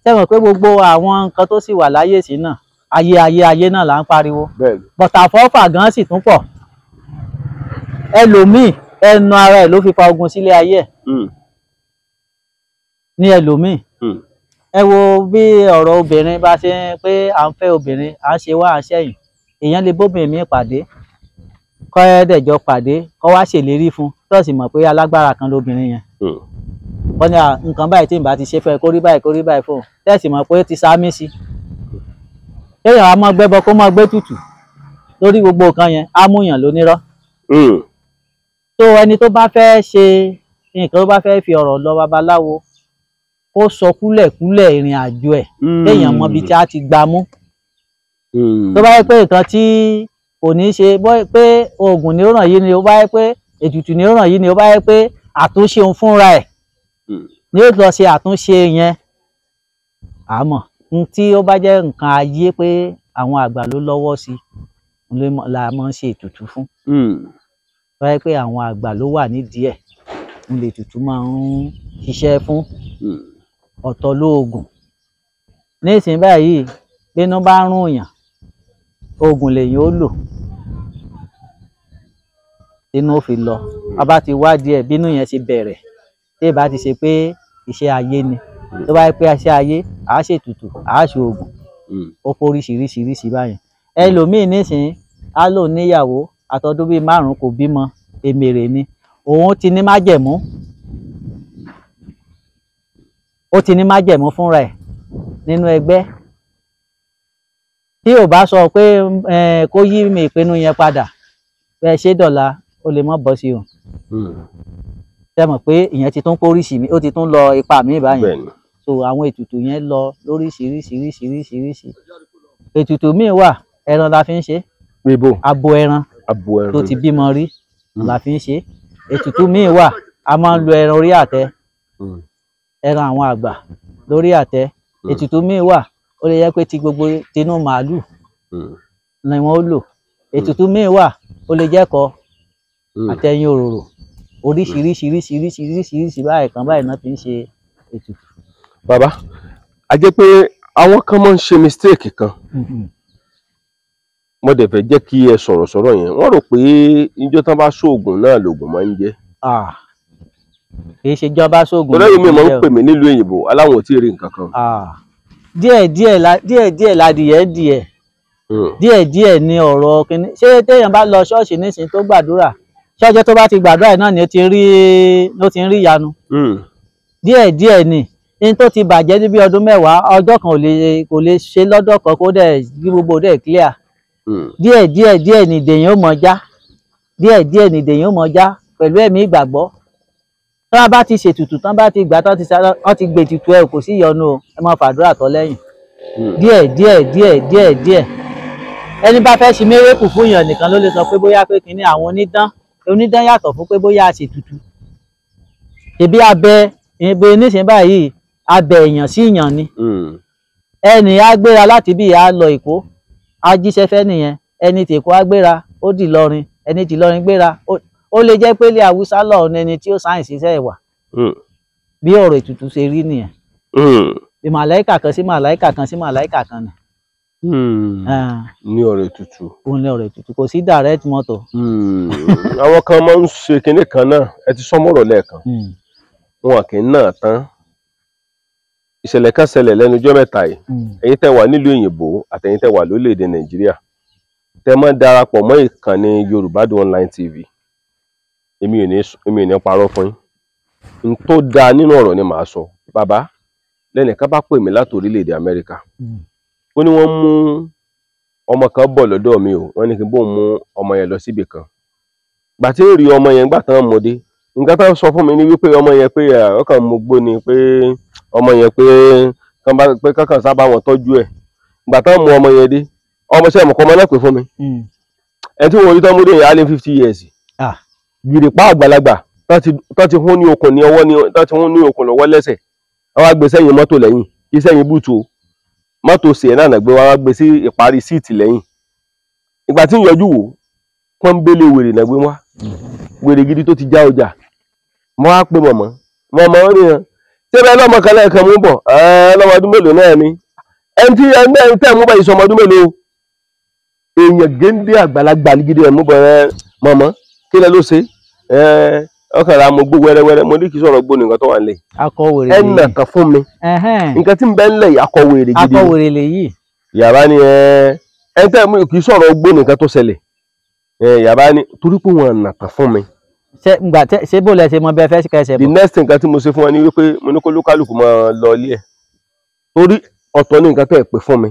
ṣé mọ̀ pé gbogbo àwọn nǹkan tó sì wà láyé sí náà ayé náà là ń pariwo bọ̀tà fọ́fà gan sì tún pọ̀ ẹlòmíì ẹnu ara ẹ̀ ló fi fa ogun sílé ayé ẹ̀ ní ẹlòmíì. ẹ wo bí ọ̀rọ̀ obìnrin bá ṣe ń pé à ń fẹ́ obìnrin à ń ṣe wá à ń ṣẹ̀yìn èèyàn lè bóbìnrin mi pàdé kọ́ ẹ̀ẹ́dẹ̀jọ pàdé kọ́ wá ṣèlérí fún tó sì mọ̀ pé alágbára kan lóbìnrin yẹn wọ́n ní nǹkan báyìí tí n bá ti ṣe fẹ́ kó rí báyìí fún un tẹ́sì mọ̀ pé ó ti sáámí sí kéèyàn á mọ́ gbẹ́bọ kó mọ́ gbé tutù lórí gbogbo nǹkan yẹn á múyàn lónírọ́. tó ẹni tó bá fẹ́ ṣe nǹkan tó bá fẹ́ fi ọ̀rọ̀ lọ babaláwo ó sọ kúlẹ̀kúlẹ̀ ìrìn àjò ẹ̀ kéèyàn mọ ibi tí a ti gbà mú. tó bá yẹ pé nǹkan tí kò ní ṣe pé oògùn ní ó ràn yìí ni ó bá yẹ pé ètùtù ní ó ràn yìí ni ó bá yẹ pé àtúnṣe òun fúnra ẹ̀ ni ó lọ ṣe àtúnṣe yẹn àmọ́ tí ó bá jẹ́ nǹkan ayé pé àwọn àgbà ló lọ́wọ́ sí la máa ń ṣe ètùtù fún. tó bá yẹ pé àwọn àgbà ló wà nídìí ẹ̀ ń lè ètùtù máa ń ṣiṣẹ́ fún. ọ̀tọ̀ lóògùn nísìnyí báyìí bínú bá ń rún yàn oògùn lèyìn ó lò inú ó fi lọ a bá ti wádìí ẹ̀ bínú yẹn ti bẹ̀rẹ̀ tí ì bá ti ṣe pé iṣẹ́ ayé ni tó bá yẹ pé iṣẹ́ ayé àá ṣètùtù àá ṣe oògùn ó póríṣiríṣiríṣi báyẹn. ẹlòmíì nísìnyí á lò níyàwó àtọdún bíi 5 kò bímọ èmèrè ni òun ti ní májẹ̀mú ó ti ní májẹ̀mú fúnra ẹ̀ nínú ẹgbẹ́ tí ò bá sọ pé kó yí ìpinnu yẹn padà bẹ́ẹ̀ ṣe dọ̀la ó lè mọ́ bọ́ sí o ṣe mọ̀ pé ìyẹn ti tún póríṣì mi ó ti tún lọ ipa mi báyìí so àwọn ètùtù yẹn lọ lóríṣiríṣiríṣiríṣi ètùtù míì wà ẹran la fi ń ṣe abo ẹran tó ti bímọ rí la fi ń ṣe ètùtù míì wà a máa ń lo ẹran orí àtẹ ẹran àwọn àgbà lórí àtẹ ètùtù míì wà ó lè yẹ pé ti gbogbo tinú màálù ni wọn ó lò ètùtù míì wà ó lè jẹ́ kọ àtẹ̀yìn òróró oríṣiríṣiríṣiríṣiríṣi báyìí kan báyìí náà fi ń ṣe ètùtù. Bàbá a jẹ́ pé àwọn kan máa ń ṣe mistake kan mo dẹ̀ fẹ́ jẹ́ kí ẹ sọ̀rọ̀ yẹn wọ́n rò pé ìjọ tán bá ṣoògùn náà lògùn máa ń jẹ́. kì í ṣe ìjọba ṣoògùn. tọ́lẹ́yìn mi máa ń pè mí nílùú òyìnbó aláwọn ò tí ì rí nǹkan kan. díẹ̀ ládìyẹ díẹ̀ ni ọ̀rọ̀ kínní ṣé téèyàn bá lọ ṣọ́ọ̀ṣì nísìnyí tó gbàdúrà ṣọ́ọ̀ṣì tó bá ti gbàdúrà náà ni ó ti ń rí ìyanu. díẹ̀ ni ní tó ti bàjẹ́ ní bí ọdún mẹ́wàá ọjọ́ kan kò lè ṣe lọ́dọ̀ kan kó dẹ̀ kí gbogbo dẹ̀ clear. díẹ̀ ni ìdèyàn ó mọ já díẹ̀ ni ìdèyàn ó mọ já pẹ̀lú ẹ̀mí ìgbàgbọ́ tán bá ti ṣètùtù tán bá ti gbà tán ti gbé ètùtù ẹ kò sí ìyọnu o ẹ máa fàdúrà tọ́ lẹ́yìn díẹ̀ ẹni bá fẹ́ ṣe mérékù fún èèyàn nìkan ló lè sọ pé bóyá pé kínní àwọn onídán yàtọ̀ fún pé bóyá a ṣètùtù ṣèbí abẹ ìbò níṣẹ́ báyìí abẹ èèyàn sí èèyàn ni ẹnì á gbéra láti bí a lọ Èkó á jíṣẹ́ fẹ́ nìyẹn ẹni tèkó á gbéra ó dì lọrin ẹni tì lọrin gbéra ó lè jẹ́ pé ilé Haúsá lọ ní ẹni tí ó sáyẹ̀nsì iṣẹ́ ìwà bí ọ̀rọ̀ ètùtù ṣe rí nìyẹn bí màláìkà kan sí màláìkà kan sí màláìkà kan ni. ní ọ̀rọ̀ ètùtù. òun ní ọ̀rọ̀ ètùtù kò sí direct mọ́tò. àwọn kan máa ń ṣe kinní kan náà ẹ ti sọmọ́rọ̀ lẹ́ẹ̀kan wọn kì í náà tán ìṣẹ̀lẹ̀ kan ṣẹlẹ̀ lẹ́nu ọjọ́ mẹ́ta yìí ẹ̀yin tẹ́ wà nílùú òyìnbó àtẹ̀yin tẹ́ wà lórílẹ̀‐èdè Nàìjíríà tẹ́ máa darapọ̀ mọ́ ìkànnì Yorùbá Dùn Online TV èmi ò ní parọ́ fún yín n tó dáa nínú ọ̀rọ̀ ni màá sọ bàbá lẹ́nìkan bá pè mí láti orílẹ̀‐èdè Amẹ́ríkà ó ní wọ́n mú ọmọ kan bọ̀ lọ́dọ̀ mi o wọ́n ní kí n bóun mú ọmọ yẹn lọ síbì kan gbà tí ń rí ọmọ yẹn gbà tán mọ́dé nǹkan tó sọ fún mi ní wípé ọmọ yẹn pé ọkàn mo gbó ni pé ọmọ yẹn pé kankan sábà wọn tọ́jú ẹ̀ gbà tán mú ọmọ yẹn dé ọmọ sẹ́yìn mọ̀kọ́ ọmọ náà pè fún mi ẹni tí wọ́n rí tán mú dé yẹn á lé 50 years gìrìpá àgbàlagbà tó ti hún ní okùn ní ọwọ́ ní tó ti hún ní okùn lọ́wọ́ lẹ́sẹ̀ wọ́n wá gbé sẹ́yìn mọ́tò lẹ́yìn kí sẹ́yìn bùtù o mọ́tò sì ẹ̀ náà gbé wá gbé sí ìparí síìtì lẹ́yìn ìgbà tí ń yọjú wò pọ́nbélé wèrè náà gbé wá wèrè gidi tó ti já ọjà mo wá pé mọ̀mọ́ rí hàn ṣé bẹ́ẹ̀ lọ́mọ kan lẹ́ẹ̀kan mú bọ̀ lọ́mọdún mélòó náà ni ẹni tí ẹni tẹ́ mú bọ̀ yìí sọmọdún mélòó èèyàn géńdé àgbàlagbà gidi ẹ̀ mú bọ̀ mọ̀mọ́ kí lẹ ló ṣe ọkàn ra mo gbó wẹ́rẹ́wẹ́rẹ́ mo ní kí sọ̀rọ̀ gbó nìkan tó wà nílẹ̀ ẹ̀ nà kan fún mi nǹkan tí ń bẹ nílẹ̀ yìí akọ̀wèrè gidi akọ̀wèrè lèyí yàrá ni ẹni tẹ́ mú kí sọ̀rọ̀ gbó nìkan tó ṣẹlẹ̀ yàrá ni torí pé wọn nà kan fún mi. ṣé bó lẹ ṣe mọ bẹ́ẹ̀ fẹ́ kẹsẹ̀ bọ̀. the next thing nǹkan tí mo ṣe fún wọn ni wípé mo ní kó lókàlùkù máa lọ ilé ẹ̀ torí ọ̀tọ̀ ní nǹkan tẹ́ ẹ̀ pè fún mi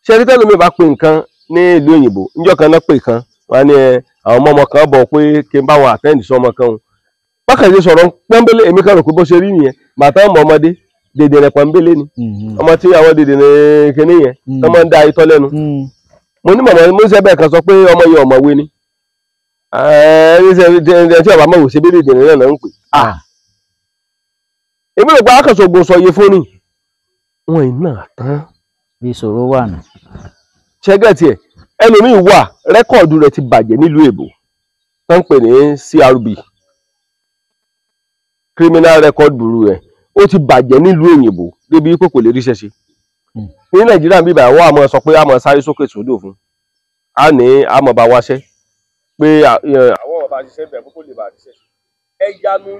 ṣé ẹni tẹ́lẹ̀ mi bá pe nǹkan ní ìlú òyìnbó níjọ́ kan náà pè kan wọn ni àwọn ọmọ kan bọ̀ pé kí n bá wọn àtẹ́ǹdì sí ọmọ kan o bákàtí sọ̀rọ̀ pọ́nbélé èmi kan rò pé bó ṣe rí nìyẹn bàtà ọmọ ọmọdé dèdè rẹ̀ pọ́nbélé ni ọmọ tí àwọn dèdè rẹ̀ kíní yẹn tó máa ń da itọ́ lẹ́nu mo ní mọ̀mọ́ mo ṣe bẹ́ẹ̀ kan sọ pé ọmọ yẹn ọ̀mọ̀wé ni tí ọba máa wò ṣe bí dèdè rẹ̀ náà ń pè èmi rò pé akọ̀ṣọ́ ogun sọ iye fóònù wọn iná tán bí ìṣòro wà nù. ṣẹ́gẹ̀tì ẹ̀ ẹlòmíì wà rẹ́kọ̀dù rẹ̀ ti bàjẹ́ nílùú èbó tó ń pè ní CRB criminal record bureau ẹ̀ ó ti bàjẹ́ nílùú òyìnbó débi pé kò lè ríṣẹ́ ṣe ní Nàìjíríà bíbá àwọn àmọ́ sọ pé àmọ́ sáré sókè sódò fún a ní àmọ́ bá wáṣẹ́ pé àwọn ọba ṣiṣẹ́ bẹ̀ kó lè bá ṣiṣẹ́ ẹ̀yánu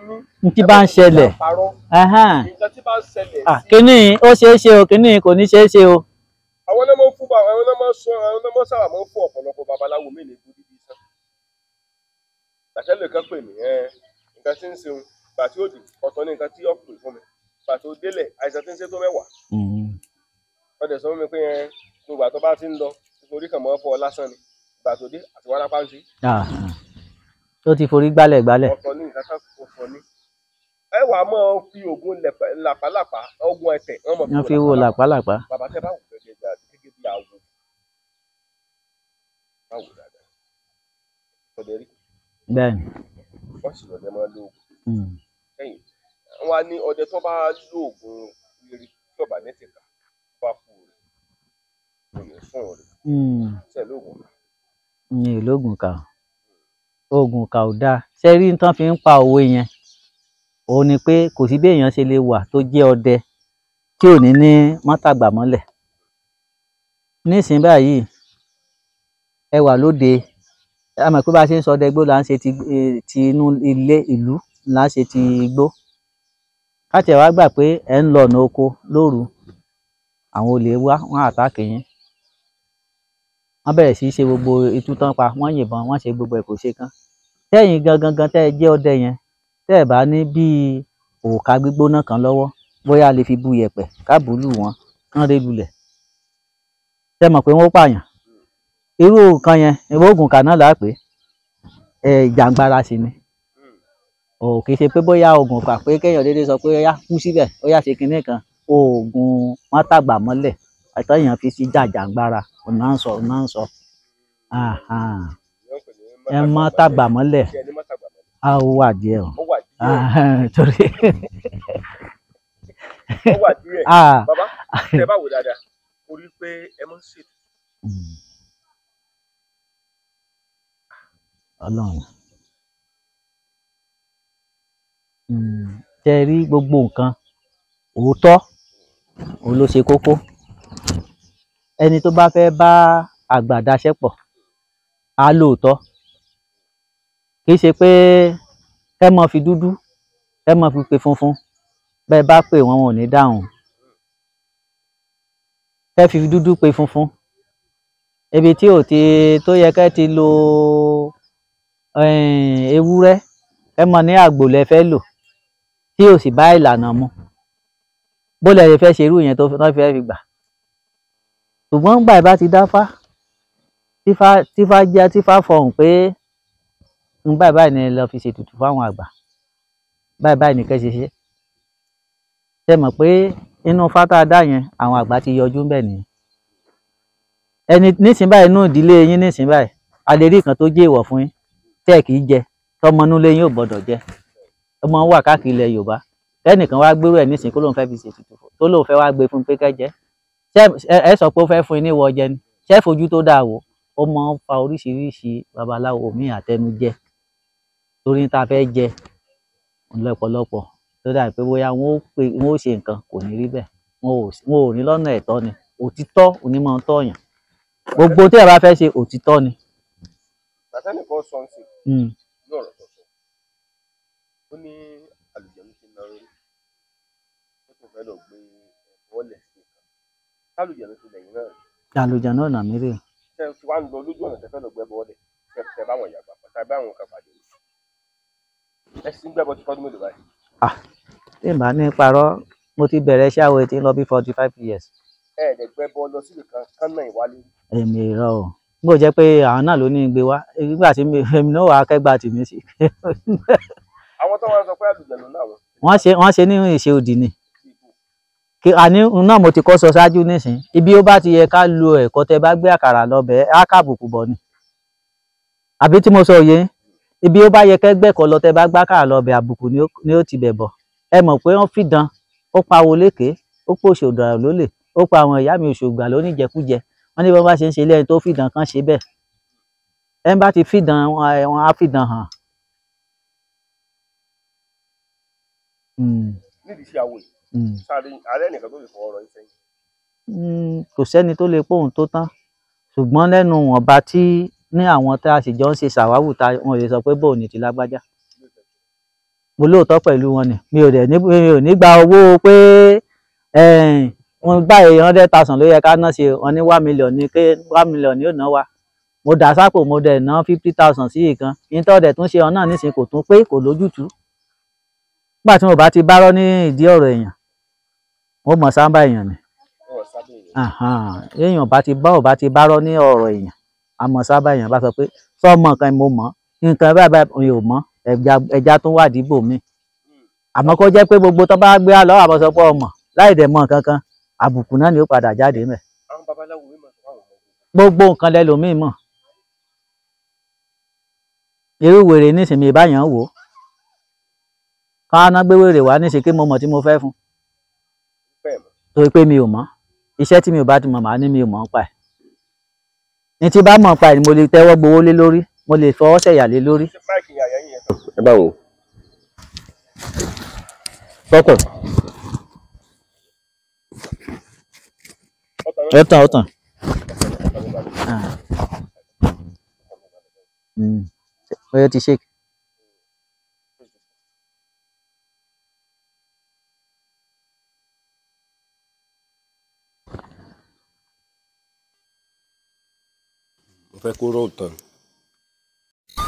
ní tí bá ń ṣẹlẹ̀ nǹkan tí bá ń ṣẹlẹ̀ sí. kínní ó ṣeé ṣe o kínní kò ní ṣeé ṣe o. àwọn ọlọ́mọ fún àwọn ọlọ́mọ sábà máa ń fún ọ̀pọ̀lọpọ̀ babaláwo mí ní ìlú bíbí iṣẹ́. àṣẹlẹ̀ kan pè mí nǹkan tí ń ṣeun gbà tí ó di ọ̀tọ̀ ní nǹkan tí ó pè fún mi ìgbà tó délẹ̀ àìsàn tí ń ṣe tó 10. Wọ́n dẹ̀ sọ fún mi pé gbogbo àtọ́ bá ti ń lọ orí kan mọ́ fọ́ lásán ni ìgbà tó dé àti wàhálà pàǹsí. Tó ti forí gbálẹ̀. Ọ̀tọ̀ ní nǹkan kan kò fọ́ ní. Ẹ wàá mọ̀ fi oògùn làpálàpá oògùn ẹ̀tẹ̀ wọ́n fi wo làpálàpá. Bàbá tẹ bá wù gẹ́gẹ́ bí àwò báwo dáadáa ọ̀dẹ̀ rí. Bẹ́ẹ̀ni. Wọ́n sì lọ́dẹ máa lo oògùn. Ẹ̀yìn wọn á ní ọdẹ tó bá lo oògùn rere tí ọba ní tìka bá kú rẹ̀ kò ní fún ọ rẹ̀. Ṣé lóògùn kà? Ní ìlóògùn kà oògùn kà ò dáa. Ṣé rí tán fi ń pa òwe yẹn òun ni pé kò sí bí èèyàn ṣe lè wà tó jẹ́ ọdẹ tí ò ní mọ́tàgbà mọ́lẹ̀. Nísìnyí báyìí ẹ wà lóde a mọ̀ pé bá a ṣe ń sọ ọdẹ igbó là ń ṣe ti inú ilé ìlú là ń ṣe ti igbó. Ká tiẹ̀ wá gbà pé ẹ ń lọ ọ̀nà oko lóru àwọn olè wá wọ́n àtáàkì yín. Wọ́n bẹ̀rẹ̀ sí í ṣe gbogbo itú tán pa wọ́n yìnbọn wọ́n ṣe gbogbo ẹ̀ kò ṣe kán. Tẹ́yìn gangan tẹ́ ẹ jẹ́ ọdẹ yẹn tẹ́ ẹ bá ní bíi òòkà gbígbóná kan lọ́wọ́ bóyá a lè fi bu yẹ̀pẹ̀ ká bù lù wọ́n kán ré lulẹ̀. Tẹ́ mọ̀ pé wọ́n pààyàn. Irú nǹkan yẹn oògùn kà náà là á pè é ìjàngbara sì ni. Kì í ṣe pé bóyá oògùn kà pé kéèyàn déédéé sọ pé ó yá kú síbẹ̀ ó yá ṣe kinní kan oògùn mọ́tàgbà mọ́lẹ̀ àtẹ̀yàn fi sí jàjàngbara ọ̀nà ń sọ. Ẹ mọ́tàgbà mọ́lẹ̀ a ó wà díẹ̀ o. Torí ó wà díẹ̀. Bàbá tẹ bá wò dáadáa orí pé ẹ mọ̀ ṣètò. Ọlọ́run tẹ rí gbogbo nǹkan òótọ́ òun ló ṣe kókó. Ẹni tó bá fẹ́ bá àgbà daṣẹ́pọ̀ á lóòótọ́. Kì í ṣe pé kẹ́ mọ́ fi dúdú kẹ́ mọ́ fi pe funfun bẹ́ẹ̀ bá pè wọ́n wọn ò ní dáhùn. Kẹ́ fi dúdú pe funfun ibi tí tó yẹ kẹ́ ti lo ewúrẹ́ ẹ mọ̀ ní àgbò lẹ fẹ́ lò tí ò sì bá ìlànà mu bó lẹ fẹ́ ṣe irú yẹn tó fẹ́ fi gbà. Ṣùgbọ́n gbà bá ti dáfá tífá fọhùn pé báyìí ni lọ fi ṣètùtù fáwọn àgbà báyìí ni kẹ́ ṣe ṣe. Ṣé mọ̀ pé inú fátá dá yẹn àwọn àgbà ti yọjú ńbẹ̀ nìyẹn. Ẹni nísìnyí báyìí inú ìdílé yín nísìnyí báyìí a lè rí nǹkan tó jẹ́ èèwọ̀ fún yín tẹ́ ẹ̀ kì í jẹ tọmọ inú ilé yín ò gbọdọ̀ jẹ. Ọmọ wà káàkiri ilẹ̀ Yorùbá kẹ́nìkan wá gbérú ẹ̀ nísìnyí kó lóun fẹ́ fi ṣètùtù tó lóun fẹ́ wá gbé fún pé kẹ́ jẹ. Ẹ sọ pé ó fẹ́ fún yín ní ìwọ jẹ ni ṣé fojú tó dáa wò ó mọ ń fa oríṣiríṣi babaláwo míì àtẹnujẹ torí tá a fẹ́ jẹ lọ́pọ̀lọpọ̀ tó dà pé bóyá wọ́n ó ṣe nǹkan kò ní rí bẹ́ẹ̀ wọn ò ní lọ́nà ẹ̀tọ́ ni òtítọ́ onímọ̀ ń tọ̀yàn gbogbo tí ẹ bá fẹ́ ṣe òtítọ́ ni. Bàtà nìkan sọ ń sè ní ọ̀rọ̀ tó sọ ó ní àlùjànnú ti lọ rí ó tó fẹ́ lọ gbé bọ́ọ̀lẹ̀ sí ìkan àlùjànnú ti lẹ́yìn náà. Àlùjànnú ọ̀nà mi rè. Ṣé ti wá ń lọ lójú ọ̀nà tẹ́fẹ́ lọ gbé bọ́ọ̀lẹ̀ tẹ báwọn ìyàgbà pàtàkì báwọn kan pàdé ẹ sì ń gbẹ́bọ ti fọ́dún mélòó báyìí. Tí n bá ní parọ́ mo ti bẹ̀rẹ̀ iṣẹ́ àwọ̀ tí ń lọ bí 45 years. Ẹ̀ẹ́dẹ̀gbẹ́ bọ́ lọ síbi kan kánná ìwálé. Èmi rọ o bó jẹ́ pé àwọn náà ló ní gbé wá nígbà tí èmi náà wà á kẹ́gbà tì mí sí. Àwọn tó wá ń sọ pé àlùjànnú náà wọ́n ṣe ní ìṣe òdì ni àní náà mo ti kọ́ sọ ṣáájú nísìnyí ibi ó bá ti yẹ ká lo ẹ̀kọ́ tẹ bá gbé àkàrà lọ́bẹ̀ á kàbùkù bọ̀ ni àbí tí mo sọ òye ibi ó bá yẹ kẹ́ gbẹ́kọ̀ lọ tẹ bá gbá àkàrà lọ́bẹ̀ àbùkù ni ó ti bẹ̀ bọ̀. Ẹ mọ̀ pé wọ́n fìdán ó pa wo lékè ó pòṣè òdàrà lólè ó pa àwọn ìyá mi òṣògbà lóníjẹkújẹ wọ́n ní bọ́n bá ṣe ń ṣe lẹ́yìn tó fìdán kan ṣe bẹ́ẹ̀ ẹ bá ti fìdán wọn á fìdán hàn. Nídìí sí àwọ̀ yìí sáré alẹ́ nìkan tó lè fọ ọ̀rọ̀ yìí sẹ́yìn. Kò sẹ́ni tó lè pòun tó tán ṣùgbọ́n lẹ́nu wọ̀nba tí ní àwọn tá a sì jọ ń ṣe ṣàwáwù ta wọn lè sọ pé bóun ní ti lágbájá mo lóòótọ́ pẹ̀lú wọn ni mi ò ní gba owó pé wọn báyìí 100,000 ló yẹ ká ná sí wọn ní 1 million ní ké 1 million ní ò ná wa mo dà sápò mo dẹ̀ ná 50,000 sí ìkan nítorí ọ̀dẹ̀ tún ṣe ọ náà nísìnyí kò tún pé kò lójútùú nígbà tí mo bá ti bárọ́ ní ìdí ọ̀rọ̀ èèyàn wọ́n mọ̀ sábà èèyàn ni èèyàn bá ti bá rọ́ ní ọ̀rọ̀ èèyàn àmọ́ sábà èèyàn bá sọ pé sọ́mọ kan mo mọ̀ nǹkan báyìí mi ò mọ̀ ẹja tó wà dìbò mi àmọ́ kó jẹ́ pé gbogbo tó bá gbé lọ́wọ́ àbọ̀ sọ pé ọmọ láì dẹ̀ mọ̀ kankan àbùkù náà ni ó padà jáde mẹ́. Gbogbo nǹkan lẹ́lòmíì mọ̀ irú wèrè nísìnyí ìbáyàn wò káwọn náà gbé wèrè wá níṣe kí mo mọ̀ tí mo fẹ́ fún torí pé mi ò mọ̀ iṣẹ́ tí mi ò bá ti mọ̀ màá ní mi ò mọ̀ ń pa ẹ̀ ní tí bá mọ̀ ń pa ẹ̀ ni mo lè tẹ́wọ́ gbowó lé lórí mo lè fọwọ́ sẹ̀yà lé lórí. ẹ bá wò tọkàn ọ̀tàn ọyọ ti ṣe. mo fẹ́ kó rọ̀ tán.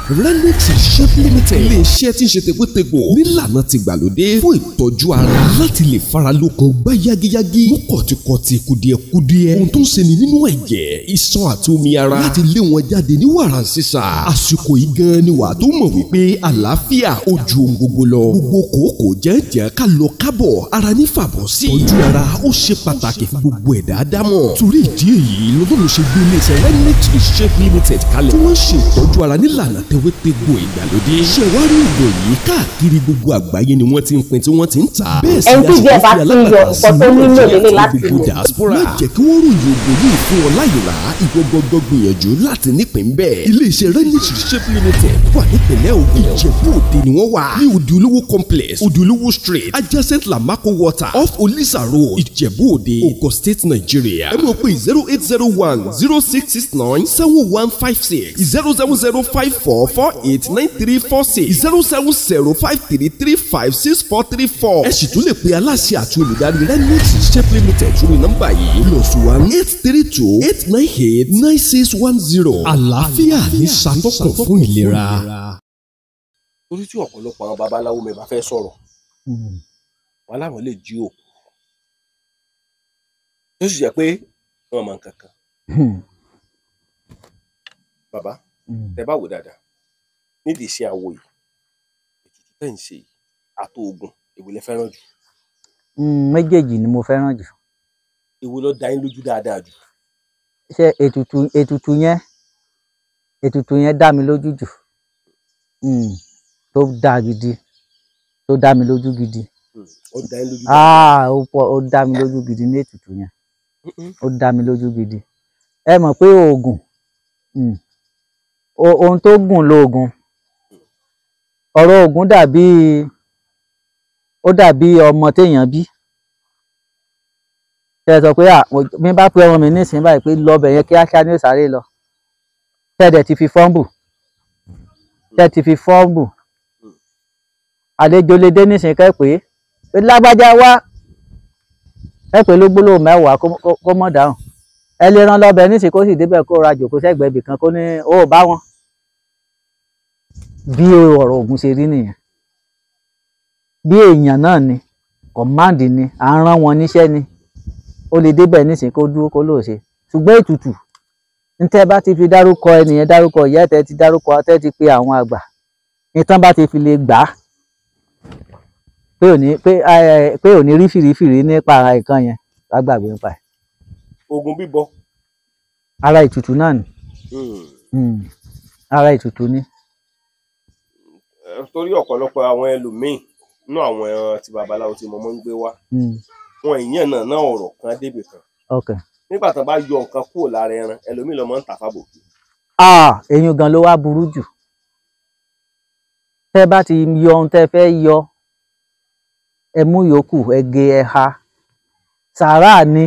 Renix Shop Limited ilé-iṣẹ́ tí ń ṣe tegbòtegbò nílànà ti gbàlódé fún ìtọ́jú ara láti lè fara lókun gbá yágíyágí mú kọ̀tìkọ̀tì kùdìẹ̀kudiẹ ohun tó ń ṣeni nínú ẹ̀jẹ̀ iṣan àti omi ara láti lé wọn jáde ní wàrà sísà àsìkò yìí gan ni wàá tó mọ̀ wípé àlàáfíà ó ju ohun gbogbo lọ gbogbo kòókò jẹ́jẹ́ ká lọ kábọ̀ ara ní fàbọ̀ sí ìtọ́jú ara ó ṣe pàtàkì fún gbogbo ẹ̀dá ádámọ̀ torí ìdí èyí lọ́dún ṣe gbé ilé-iṣẹ́ Renix Shop Limited kalẹ̀ tí wọ́n ṣe ìtọ́jú ara nílànà tewétegbò ìgbàlódé. ṣé wàá rí ìgò yìí káàkiri gbogbo àgbáyé ni wọ́n ti ń pín tí wọ́n ti ń tà. bẹ́ẹ̀ sì ẹni tí ìjọba ti ń yọ nǹkan tó nílò lélẹ̀ láti lò. diaspora má jẹ́ kí wọ́n ròyìn ògùn yìí fún ọ láyìnlá ìgbọ́gbọ́gbọ́ gbìyànjú láti nípìn bẹ́ẹ̀. iléeṣẹ́ Renix Shop Limited wà nípìnlẹ̀ Ògùn Ìjẹ̀bú Òde ni wọ́n wà ní Òde Olówó complex Òde Olówó street adjacent Lamako water off Olisa road Ìjẹ̀bú Òde Ogun State Nigeria. ẹ mọ̀ pé 0801066971156 07054489346 07053356434. ẹ sì tún lè pe aláṣẹ àti olùdarí Renix Shop Limited lórí nọ́mbà yìí +1-832-898-9610. àlàáfíà ní ṣàtọ́kùn fún ìlera. torí tí ọ̀pọ̀lọpọ̀ àwọn babaláwo mi bá fẹ́ sọ̀rọ̀ wọn láwọn lè jí òkú tó sì jẹ́ pé wọ́n mọ nǹkan kan. bàbá tẹ bá wò dáadáa nídìí iṣẹ́ awo yìí ètùtù tẹ̀ ń ṣe àtò oògùn èwo lẹ fẹ́ràn jù. méjèèjì ni mo fẹ́ràn jù. èwo ló dá yín lójú dáadáa jù. ṣé ètùtù yẹn dá mi lójú jù tó dá gidi tó dá mi lójú gidi. ó dá yín lójú. ó dá mi lójú gidi ní ètùtù yẹn ó dá mi lójú gidi. ẹ mọ̀ pé oògùn ohun tó gùn lóògùn ọ̀rọ̀ oògùn dàbí ọmọ téèyàn bí tẹ́ ẹ sọ pé mi bá pe ọmọ mi nísìnyí báyìí pé lọ́bẹ̀ yẹn kíákíá ní ìsáré lọ tẹ́ẹ̀dẹ̀ ti fi fọ́ǹbù àlejò lè dé nísìnyí kẹ́ pé lágbájá wá ẹ pé ló gbólóhùn mẹ́wàá kó mọ̀ dáhùn ẹ lè rán lọ́bẹ̀ nísìnyí kó sì débẹ̀ kó ra jòkó sẹ́gbẹ̀ẹ́ ibì kan kó ní ó bá wọn bí ọ̀rọ̀ oògùn ṣe rí nìyẹn bí èèyàn náà ni kọ̀máǹdì ni à ń rán wọn níṣẹ́ ni ó lè débẹ̀ nísìnyí kó dúró kó lóòṣe ṣùgbọ́n ètùtù ní tẹ́ bá ti fi dárúkọ ẹnìyẹn dárúkọ ìyá tẹ́ ti dárúkọ tẹ́ ti pe àwọn àgbà ní tán bá ti fi lè gbà á pé ò ní rí fìrífìrí nípa nǹkan yẹn lágbàgbé nípa ẹ̀. oògùn bíbọ. ara ètùtù náà ni ara ètùtù ni. torí ọ̀pọ̀lọpọ̀ àwọn ẹlòmíín nínú àwọn ẹran tí babaláwo tí mo máa ń gbé wá wọn ìyẹn náà ọ̀rọ̀ kan débì kan nígbà tán bá yọ nǹkan kúrò lára ẹran ẹlòmíín ló máa ń tà fábòkì. eyín gan ló wá burú jù tẹ́ bá ti yọ ohun tẹ́ fẹ́ yọ ẹ mú yòókù ẹ gé ẹ ha sàárà ni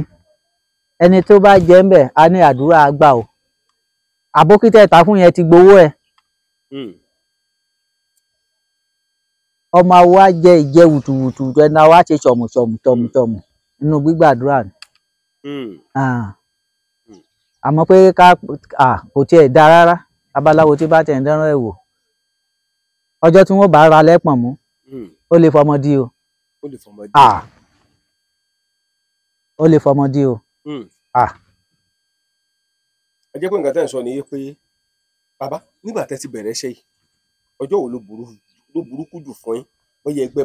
ẹni tó bá jẹ ń bẹ á ní àdúrà àgbà o àbókítẹ́ ta fún yẹn ti gbowó ẹ. ọmọ awo á jẹ ìjẹ wùtùwùtù ẹni awo á ṣe ṣọmùṣọmù nínú gbígbàdúrà ni. àmọ́ pé kò tiẹ̀ dá rárá babaláwo tí bá tẹ̀ ń dánrọ́ ẹ̀ wò ọjọ́ tí wọ́n bá ra lẹ́pọ̀n mú ó lè fọmọ dí o. ó lè fọmọdé o. ẹ jẹ́ pé nǹkan tẹ́ ń sọ ni pé bàbá nígbà tẹ́ ti bẹ̀rẹ̀ iṣẹ́ yìí ọjọ́ wo ló burúkú jù fún yín ó yẹ ẹgbẹ́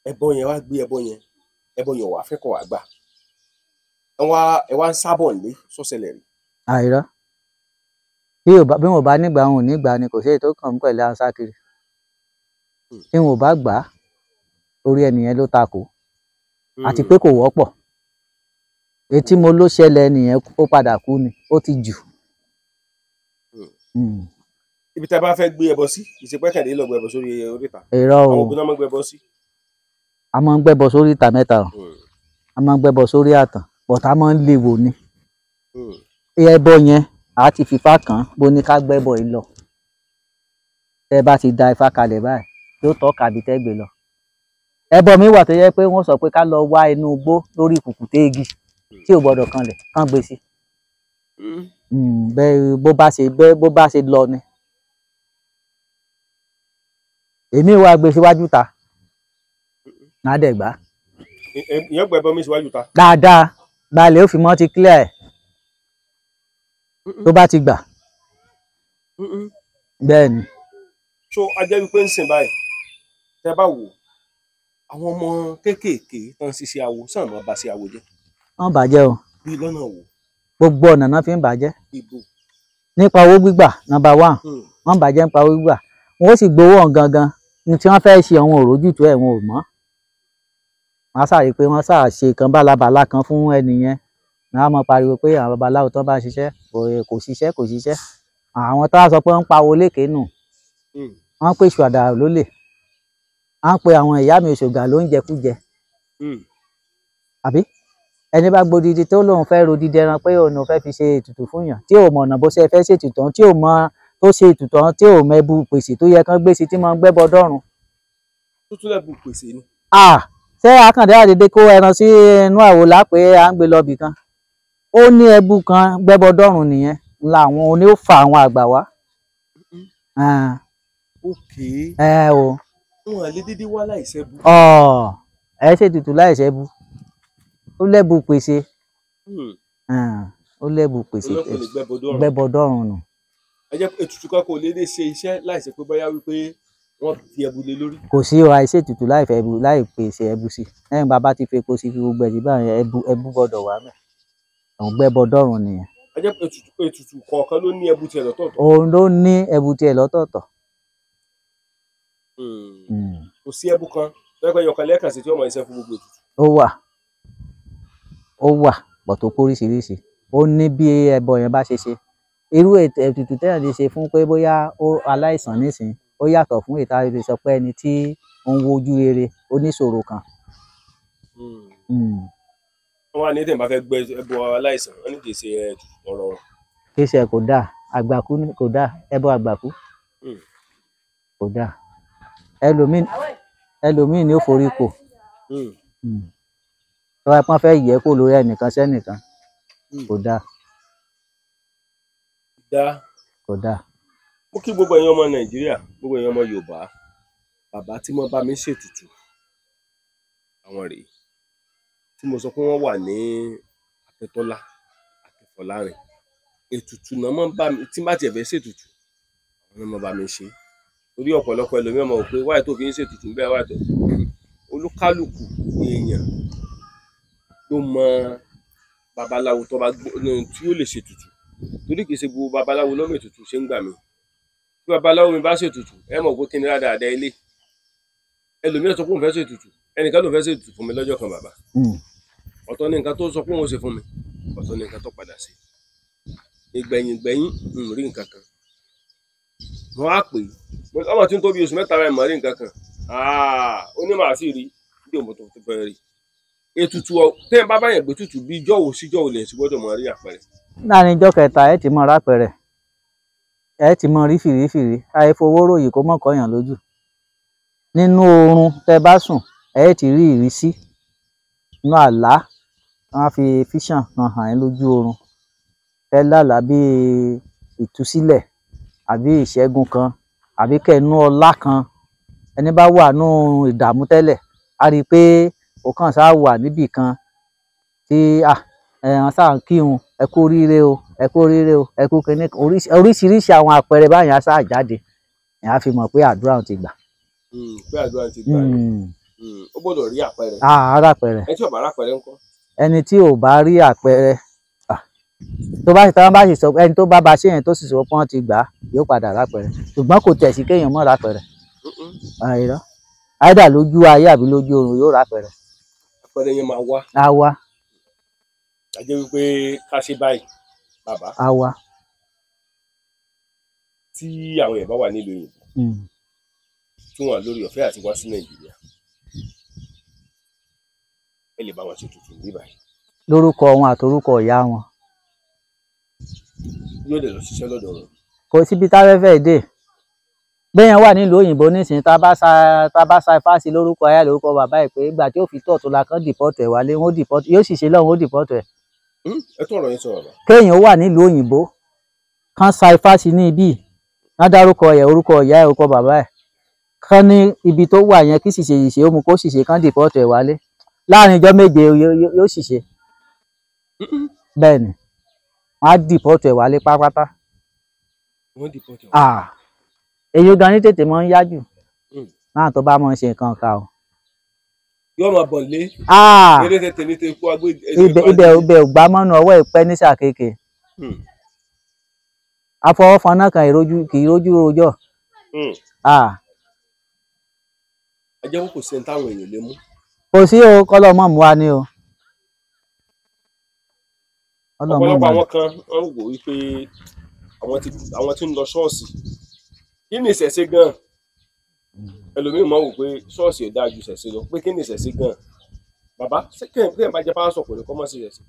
ẹbọ yẹn wá gbé ẹbọ yẹn wà fẹ́kọ̀ọ́ wá gbà ẹ wá ń sábọ̀ nílé sọ́sẹ̀lẹ̀ rí. àìrọ́ bí wọn bá nígbà wọn ò nígbà ni kò sí èyí tó kàn mí pẹ̀lú ansa kiri tí wọn ò bá gbà á orí ẹnìyẹn ló takò àti pé kò wọ́pọ̀ etí mo ló ṣẹlẹ̀ ẹnìyẹn ó padà kú ni ó ti jù. ibi tá a bá fẹ́ gbé ẹbọ sí ìṣepẹ́kẹ̀lé lọ gbé ẹbọ sórí oríta. èrò o àwọn obìnrin máa ń gbé ẹbọ sí. a máa ń gbẹ́bọ sórí ìta mẹ́ta o a máa ń gbẹ́bọ sórí àtàn bọ̀tá máa ń léwò ni ẹbọ yẹn a ti fìfá kàn bó ní ká gbẹ́bọ yìí lọ tẹ bá ti da ifá kalẹ̀ báyìí yóò tọ́ kàbí tẹ́ gbé lọ. ẹbọ mi wà tó yẹ pé wọ́n sọ pé ká lọ wá inú igbó lórí kùkùté igi tí ò gbọ́dọ̀ kanlẹ̀ kán gbé sí bẹ́ẹ̀ bó bá ṣe lọ ni. èmi wá gbé síwájú ta nádẹ̀gbá. ìyẹn gbọ́ ẹbọ mi síwájú ta. dáadáa balẹ̀ ó fi mọ́ ti clear ẹ̀ tó bá ti gbà. bẹ́ẹ̀ ni. so a jẹ́ wípé ń sìn báyìí tẹ́ bá wò àwọn ọmọ kéékèèké tó ń ṣiṣẹ́ awo sàn máa bá ṣe awo jẹ́. wọ́n bàjẹ́ o. bí lọ́nà wo. gbogbo ọ̀nà náà fi ń bàjẹ́. ibo. nípa owó gbígbà number 1 wọ́n bàjẹ́ nípa owó gbígbà wọ́n ó sì gbowó ọ̀hún gangan ní tí wọ́n fẹ́ ṣe àwọn òrójútùú ẹ̀ wọn ò mọ̀. wọ́n á sàrí pé wọ́n sáà ṣe kan bálabàla kan fún ẹnìyẹn wọ́n á mọ pariwo pé àwọn babaláwo tó bá ṣiṣẹ́ kò ṣiṣẹ́ àwọn tó wá sọ pé wọ́n ń pawó lékè nù wọ́n pè ṣùàdà lólè wọ́n pe àwọn ìyá mi òṣògà ló ń jẹkújẹ àbí ẹni bá gbódìdí tó lóun fẹ́ rodidi ẹran pé òun fẹ́ fi ṣe ètùtù fún yàn tí ò mọ̀ ọ̀nà bó ṣe fẹ́ ṣe ètùtù tí ò mọ tó ṣe ètùtù tí ò mẹ́bu pèsè tó yẹ kán gbé sí tí máa ń gbẹ́bọ dọ́run. tó tún lẹ́bù pèsè ni. ṣé àkàndé àdédé kó ẹran sí inú àwo lápé à ń gbé lọ bì kan ó ní ẹbú kan gbẹ́bọ dọ́run nìyẹn làwọn oní ó fa àwọn àgbà wá. o. wọn à lè dédé wá láìṣẹ́bù. ẹ ṣètùtù láìṣẹ́bù ó lẹ́bù pèsè ó lẹ́bù pèsè gbẹ́bọ dọ́run nù. ẹ jẹ́ ètùtù kan kò lè ṣe iṣẹ́ láìṣe pé bóyá wípé wọ́n fi ẹbu lé lórí. kò sí o àìṣètùtù láì pèsè ẹbu sí lẹ́yìn bàbá ti fi epo sí fi gbogbo ẹ̀sìn báyìí ẹbu gbọ́dọ̀ wà mẹ́ òun gbẹ́bọ dọ́run nìyẹn. ẹ jẹ́ ètùtù kọ̀ọ̀kan ló ní ẹbu tiẹ̀ lọ́tọ̀ọ̀tọ̀. òun ló ní ẹbu tiẹ̀ lọ́tọ̀ọ̀tọ̀. kò sí ẹbu kan lẹ́gbẹ̀ẹ́ yọkan lẹ́ẹ̀kan sí tí wọ́n máa ń ṣe fún gbogbo ètùtù. ó wà pọ̀ tó póríṣiríṣi ó ní bí ẹbọ yẹn bá ṣe ṣe irú ètùtù tẹ́lẹ̀ lè ṣe fún pé bóyá aláìsàn nísìn ó yàtọ̀ fún ìta lè sọ pé ẹni tí ó ń wojú rere oníṣòro kan. wọ́n wà ní tẹ̀ bá fẹ́ gbé ẹbọ aláìsàn wọ́n ní kì í ṣe ètùtù ọ̀rọ̀. kì í ṣe kò dáa àgbàkú kò dáa ẹbọ àgbàkú kò dáa ẹlòmíì ni ó forí kò tó wáá pọ́n fẹ́ yẹ kó lórí ẹnìkan sẹ́nìkan kò dáa. kò dáa. mo kí gbogbo èèyàn ọmọ nàìjíríà gbogbo èèyàn ọmọ yorùbá bàbá tí mo bá mi ṣètùtù àwọn rèé tí mo sọ pé wọ́n wà ní Akíntọ́lá Akínfọlárìn ètùtù náà mọ́ bá mi tí bá tiẹ̀ fẹ́ ṣètùtù àwọn ọmọ bá mi ṣe torí ọ̀pọ̀lọpọ̀ ẹlòmíràn mọ̀ pé wáyé tó fi ń ṣètùtù ń bẹ́ẹ̀ wáyé tó olúkálùkù èèyàn ló mọ babaláwo tó bá tí ó lè ṣètùtù torí kìí ṣe gbogbo babaláwo lọ́mọ ètùtù ṣe ń gbà mí tí babaláwo mi bá ṣètùtù ẹ mọ̀ pé kí ni rádàdà ilé ẹlòmíràn sọ pé òun fẹ́ ṣètùtù ẹnìkan ló fẹ́ ṣètùtù fún mi lọ́jọ́ kan bàbá ọ̀tọ̀ ni nǹkan tó sọ pé òun ṣe fún mi ọ̀tọ̀ ni nǹkan tó padà ṣe ìgbẹ̀yìn ń rí nǹkan kan wọ́n á pè ọmọ tí ń tó bí oṣù mẹ́ta rẹ̀ mọ̀ rí nǹkan kan ó ní màá sì rí bí òun tó fẹ́ rí ètùtù tẹ́ ẹ bá báyẹn gbé tutù bí jọ́wọ́ sí jọ́wọ́ lè ṣe gbọ́dọ̀ mọ rí àpẹẹrẹ. láàrin ijọ́ kẹta ẹ ti mọ rápẹrẹ ẹ ti mọ rí fìrífìrí àìfowó ròyìn kó mọ̀ kọ́yàn lójú nínú oorun tẹ́ bá sùn ẹ ti rí ìrísí nínú àlá wọn fi fíṣàn kan hàn ẹ́ lójú oorun ẹ lálàá bí ìtúsílẹ̀ àbí ìṣẹ́gun kan àbí kẹ́nu ọlá kan ẹni bá wà nù ìdààmú tẹ́lẹ̀ á rí i pé ó kàn sáà wà níbì kan tí ẹ̀hàn sáà ń kírun ẹ kú oríire o ẹ kú oríire o ẹ kú kinní kan oríṣiríṣi àwọn àpẹẹrẹ báyìí á sáà jáde ẹ̀ á fi mọ̀ pé àdúrà ti gbà. pé àdúrà ti gbà ni ó gbọ́dọ̀ rí àpẹẹrẹ. Ara àpẹẹrẹ. ẹni tí ò bá rápẹẹrẹ ńkọ́. ẹni tí ò bá rí àpẹẹrẹ tó bá tán bá sì sọ ẹni tó bá ba ṣe yẹn tó sì sọ pé wọ́n ti gbà á yóò padà rápẹẹrẹ ṣùgbọ́n kò tẹ̀ sí kéèyàn mọ́ rápẹẹrẹ. àìdá lójú ayé àbí lójú oorun yóò rápẹẹrẹ. àpẹẹrẹ yẹn máa wá. á wá. a jẹ́ wípé ká ṣe báyìí bàbá. á wá. tí àwọn èèyàn bá wà nílùú òyìnbó tí wọ́n lórí ọ̀fẹ́ àti wá sí nàìjíríà ẹ lè bá wọn ṣe tuntun ní báyìí. lórúkọ wọn àtorúkọ ìyá wọn. yóò dẹ̀ lọ ṣiṣẹ́ lọ́dọ̀ wọn. kò síbi táfẹ́fẹ́ dé béèyàn wà nílùú òyìnbó nísìnyí tá a bá sa ifá sí lórúkọ ayá lórúkọ bàbá ẹ̀ pé ìgbà tí ó fi tọ̀ tó la kán dìpọ́tù ẹ̀ wálé wọ́n dìpọ́tù yóò sì ṣe lọ́hùn ó dìpọ́tù ẹ̀. ẹ tó ọ̀rọ̀ yẹn sọ̀rọ̀ bá. kéèyàn wà nílùú òyìnbó kán sa ifá sí ní ibí wọ́n dárúkọ ẹ̀ orúkọ ìyá ẹ̀ orúkọ bàbá ẹ̀ kán ní ibi tó wà yẹn kí ṣìṣe yìí ṣe ó mu kó ṣìṣe kán dìpọ́tù ẹ̀ wálé láàrin ijọ́ méje yóò ṣìṣe bẹ́ẹ̀ ni wọ́n á dìpọ́tù ẹ̀ wálé pátápátá. wọ́n dìpọ́tù ẹ̀ wálé. èyí gan ní tètè máa ń yá jù náà tó bá máa ń ṣe nǹkan ká o. yóò máa bọ̀ lé. eré tètè ní tèkú agbé. ibẹ̀ ò gbá mọ́nú ọwọ́ ìpẹ́ ní sàkéèké. afọwọ́fọnà kan kì í rójú rojọ́. a jẹ́ kó kò sí ẹni táwọn èèyàn lè mú. kò sí o kọ́lọ́ mọ̀ mú wa ní o. ọ̀pọ̀lọpọ̀ àwọn kan wọ́n wò wípé àwọn tí ń lọ ṣọ́ọ̀ṣì kí ni ìṣẹ̀ṣe gan-an ẹlòmíì máa wò pé ṣọ́ọ̀ṣì ò dáa ju ìṣẹ̀ṣe lọ pé kí ni ìṣẹ̀ṣe gan-an bàbá kéèyàn bá jẹ́ pásítọ̀ kò ní kọ́ mọ́ sí ìṣẹ̀ṣe.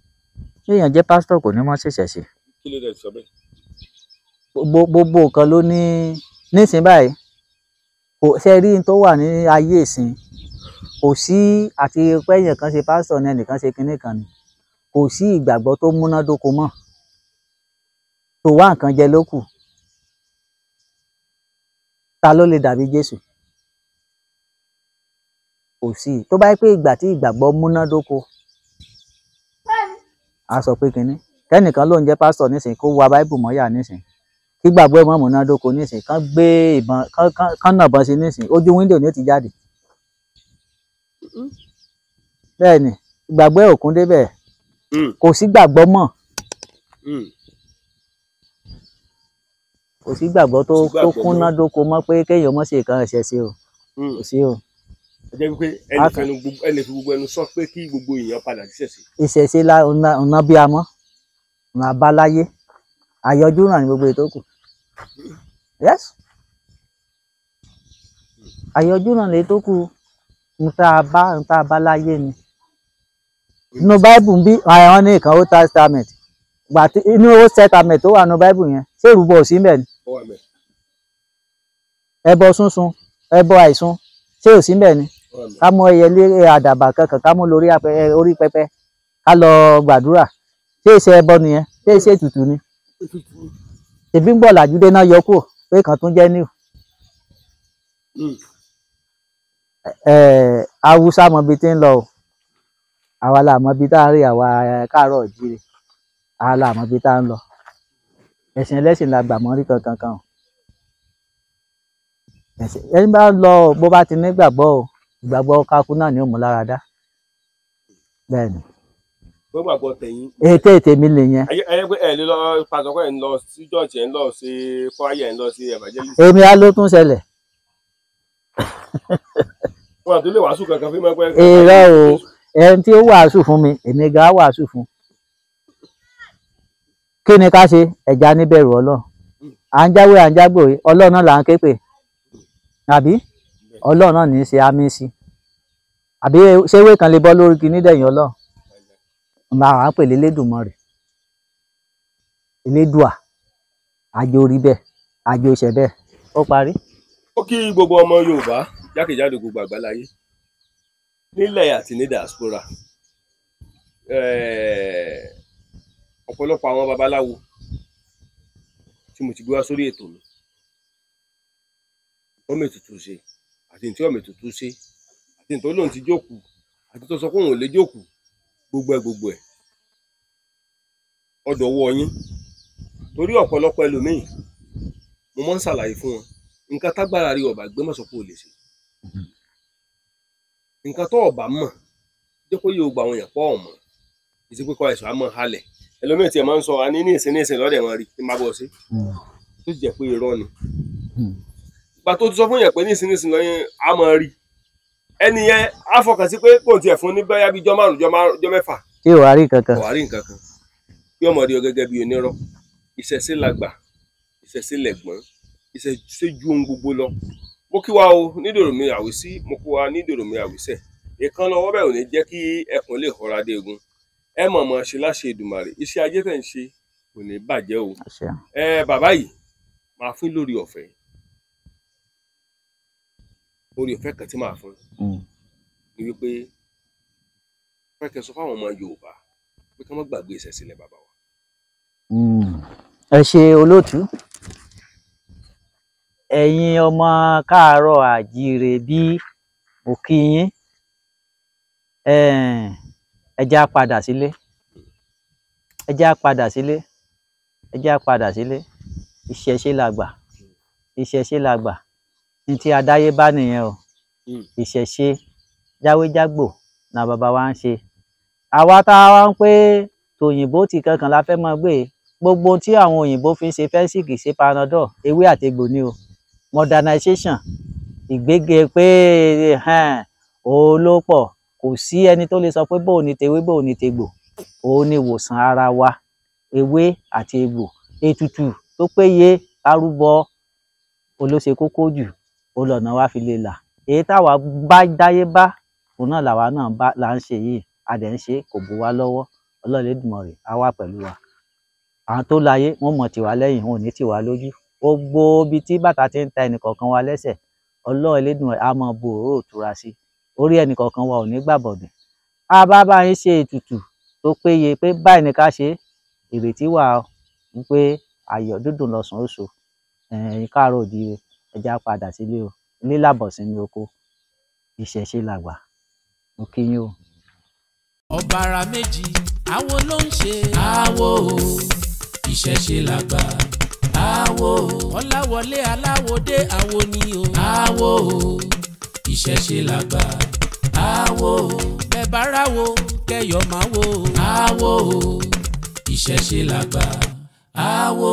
kéèyàn jẹ́ pásítọ̀ kò ní mọ́ sí ìṣẹ̀ṣe. kí ló dé sọ bẹ́ẹ̀. gbogbo nǹkan ló ní nísìnyí báyìí kò ṣe rí tó wà ní ayé ìsìn kò sí àti pẹ́yìn kan ṣe pásítọ̀ ní ẹnìkan ṣe kinní kan ni kò sí ìgbàgbọ́ tó múnádóko mọ́ tó wá nǹkan jẹ ló kù ta ló lè dàbí Jésù kò sí tó bá yẹ pé ìgbà tí ìgbàgbọ́ múnádóko a sọ pé kinní kẹ́nìkan ló ń jẹ́ pásítọ̀ nísìnyí kó wa báíbù mọ́yà nísìnyí kí gbàgbọ́ ẹ̀ mọ́ múnádóko nísìnyí kán gbé ìbọn kán nàbọn sí nísìnyí ojú wíńdò ni ó ti jáde bẹ́ẹ̀ ni ìgbàgbọ́ ẹ̀ òkun débẹ̀ kò sí gbàgbọ́ mọ́ kò sí gbàgbọ́ tó kúnná dóko mọ́ pé kéèyàn mọ́ sí nǹkan ẹ̀ṣẹ̀ sí o kò sí o. ẹ jẹ́ pé ẹ lè fi gbogbo ẹnu sọ pé kí gbogbo èèyàn padà sí ìṣẹ̀ṣe. ìṣẹ̀ṣe ọ̀nà bí a mọ́ ọ̀nà àbáláyé àyọjú náà ní gbogbo ètò kù yes àyọjú náà lè tó kù nta àbáláyé ni inú báìbù bí àwọn ní ìkan Old Testament gbà tí inú Old Testament tó wà nínú báìbù yẹn ṣé ìrúbọ ò sí mbẹ ni ẹbọ sunsun ẹbọ àìsùn ṣé ò sí mbẹ ni ká mú ẹyẹlé àdàbà kankan ká mú lórí orí pẹpẹ ká lọ gbàdúrà ṣé ìṣe ẹbọ nìyẹn ṣé ìṣe ètùtù ni tèbí ń bọ̀ làjúdé náà yọ kúrò pé kan tún jẹ́ níwò Haúsá mọ ibi tí ń lọ o àwa la mọ ibi tá a rí àwa káàárọ̀ jíire àwa la mọ ibi tá a ń lọ ẹ̀sìn ẹlẹ́sìn la gbà mọ́ rí kankan kan o ẹni bá lọ bó bá ti nígbàgbọ́ o ìgbàgbọ́ kákú náà ni ó mú lára dá bẹ́ẹ̀ ni. gbọ́gbàgbọ́ tẹ̀yìn. ètè mi lè yẹn. ẹ pé ẹ lè lọ pàtàkó ẹ ń lọ sí church ẹ ń lọ sí choir ẹ ń lọ sí evangelist. èmi á ló tún ṣẹlẹ̀. wọn àti lè wàásù kankan fún mi pé. èrò o ẹni tí ó wàásù fún mi èmi gan á wàásù fún. kí ni ká ṣe ẹja níbẹ̀rù Ọlọ́run à ń jáwé à ń jágbò Ọlọ́run náà là ń ké pè àbí Ọlọ́run náà ní í ṣe àmì sí àbí ṣé ewé kan lè bọ́ lórí kí nídẹ̀yìn Ọlọ́run làwọn á pè lélédùmarè elédùà àjò orí bẹ́ẹ̀ àjò ìṣẹ bẹ́ẹ̀ ó parí. ó kí gbogbo ọmọ Yorùbá jákèjádò gbogbo àgbáláyé nílẹ̀ àti ní diaspora ọ̀pọ̀lọpọ̀ àwọn babaláwo tí mo ti gbé wá sórí ètò mi ọmọ ètùtù ṣe àti ní tí ọmọ ètùtù ṣe àti ní tó lóun ti jókòó àti tó sọ pé òun ò lè jókòó gbogbo ẹ̀ ọ̀dọ̀ wọ yín torí ọ̀pọ̀lọpọ̀ ẹlòmíì mo máa ń ṣàlàyé fún wọn nǹkan tágbára rí ọba gbé mọ̀sọ́ pé ò lè ṣe nǹkan tó ọba mọ̀ jẹ́ kó yóò gba àwọn èèyàn pọ̀ mọ́ ìsí pé kọ́ ẹ̀sọ́ á mọ̀ halẹ̀ ẹlòmíì tí ẹ máa ń sọ àní ní ìsìn lọ́dẹ̀ wọn rí ní má bọ̀ sí tó jẹ́ pé irọ́ ni ìgbà tó ti sọ fún yẹn pé ní ìsìn lọ́yìn á mọ̀ rí ẹni yẹn á fọkàn sí pé kò tiẹ̀ fún ní bẹ́yà bíi jọ́ 5 jọ́ 6 tí ò wá rí kankan bí ọmọ rí ọ gẹ́gẹ́ bí onírọ́ ìṣẹ̀ṣe làgbà ìṣẹ̀ṣe lẹ̀gbọ́n ìṣẹ̀ṣe ju ohun gbogbo lọ mo kí wa o nídòròmí àwísí mo kí wa nídòròmí àwísẹ̀ ìkan lọ́wọ́ bẹ́ẹ̀ ò ní jẹ́ kí ẹkùn lè họra dé egun ẹ mọ̀ọ́mọ̀ ṣe láṣẹ Èdùmàrè iṣẹ́ ajé tẹ̀ ń ṣe kò ní bàjẹ́ o bàbá yìí máa fún lórí ọ̀fẹ́ kan tí máa fún ni wípé fẹ́ kẹ́ sọ fáwọn ọmọ Yorùbá pé ká má gbàgbé ìṣẹ̀ṣílẹ̀ bàbá wa. ẹ ṣe olóòtú ẹ̀yin ọmọ káàárọ̀ àjíire bí mo kí yín ẹ jẹ́ á padà sílé ẹ jẹ́ á padà sílé ẹ jẹ́ á padà sílé ìṣẹ̀ṣe làgbà ìṣẹ̀ṣe làgbà ní tí adáyébá nìyẹn o ìṣẹ̀ṣe jáwéjágbò náà bàbá wa ń ṣe àwa tá a wá ń pé tòyìnbó ti kankan la fẹ́ mọ gbé gbogbo tí àwọn òyìnbó fi ń ṣe fẹ́sìkì ṣe panadol ewé àtegbò ni o modernization ìgbége pé òun ló pọ̀ kò sí ẹni tó lè sọ pé bóun ni tewé bóun ni tegbò òun ni ìwòsàn ara wa ewé àti egbò ètùtù tó péye arúbọ olóṣe kókó jù olọ̀nà wa fi lè là èyí táwa bá dáyé bá òun náà làwa náà bá là ń ṣe yìí a dẹ̀ ń ṣe kò bó wa lọ́wọ́ Ọlọ́run Elédùmarè á wà pẹ̀lú wa àwọn tó láyé wọn mọ̀ tì wá lẹ́yìn wọn ò ní tì wá lójú gbogbo ibi tí bàtà ti ń ta ẹnìkọ̀ọ̀kan wa lẹ́sẹ̀ Ọlọ́run Elédùmarè á máa bo òróró òtura sí orí ẹnìkọ̀ọ̀kan wa ò ní gbàbọ̀dẹ̀ a bá bá yín ṣe ètùtù tó péye pé báyìí ni ká ṣe ìrètí wà wípé ayọ̀ dúdùn lọ́sàn oṣù ẹ̀yin káàárọ̀ òjíire ẹ jẹ́ á padà sílé o ilé làbọ̀sìn ní oko ìṣẹ̀ṣe làgbà mo kí yín o. ọ̀bàrà méjì àwo ló ń ṣe àwo ìṣẹ̀ṣe làgbà àwo ọláwọlé aláwọdé àwo ni o àwo ìṣẹ̀ṣe làgbà àwo bẹ̀bára wo kẹyọ̀ máa wo àwo ìṣẹ̀ṣe làgbà àwo.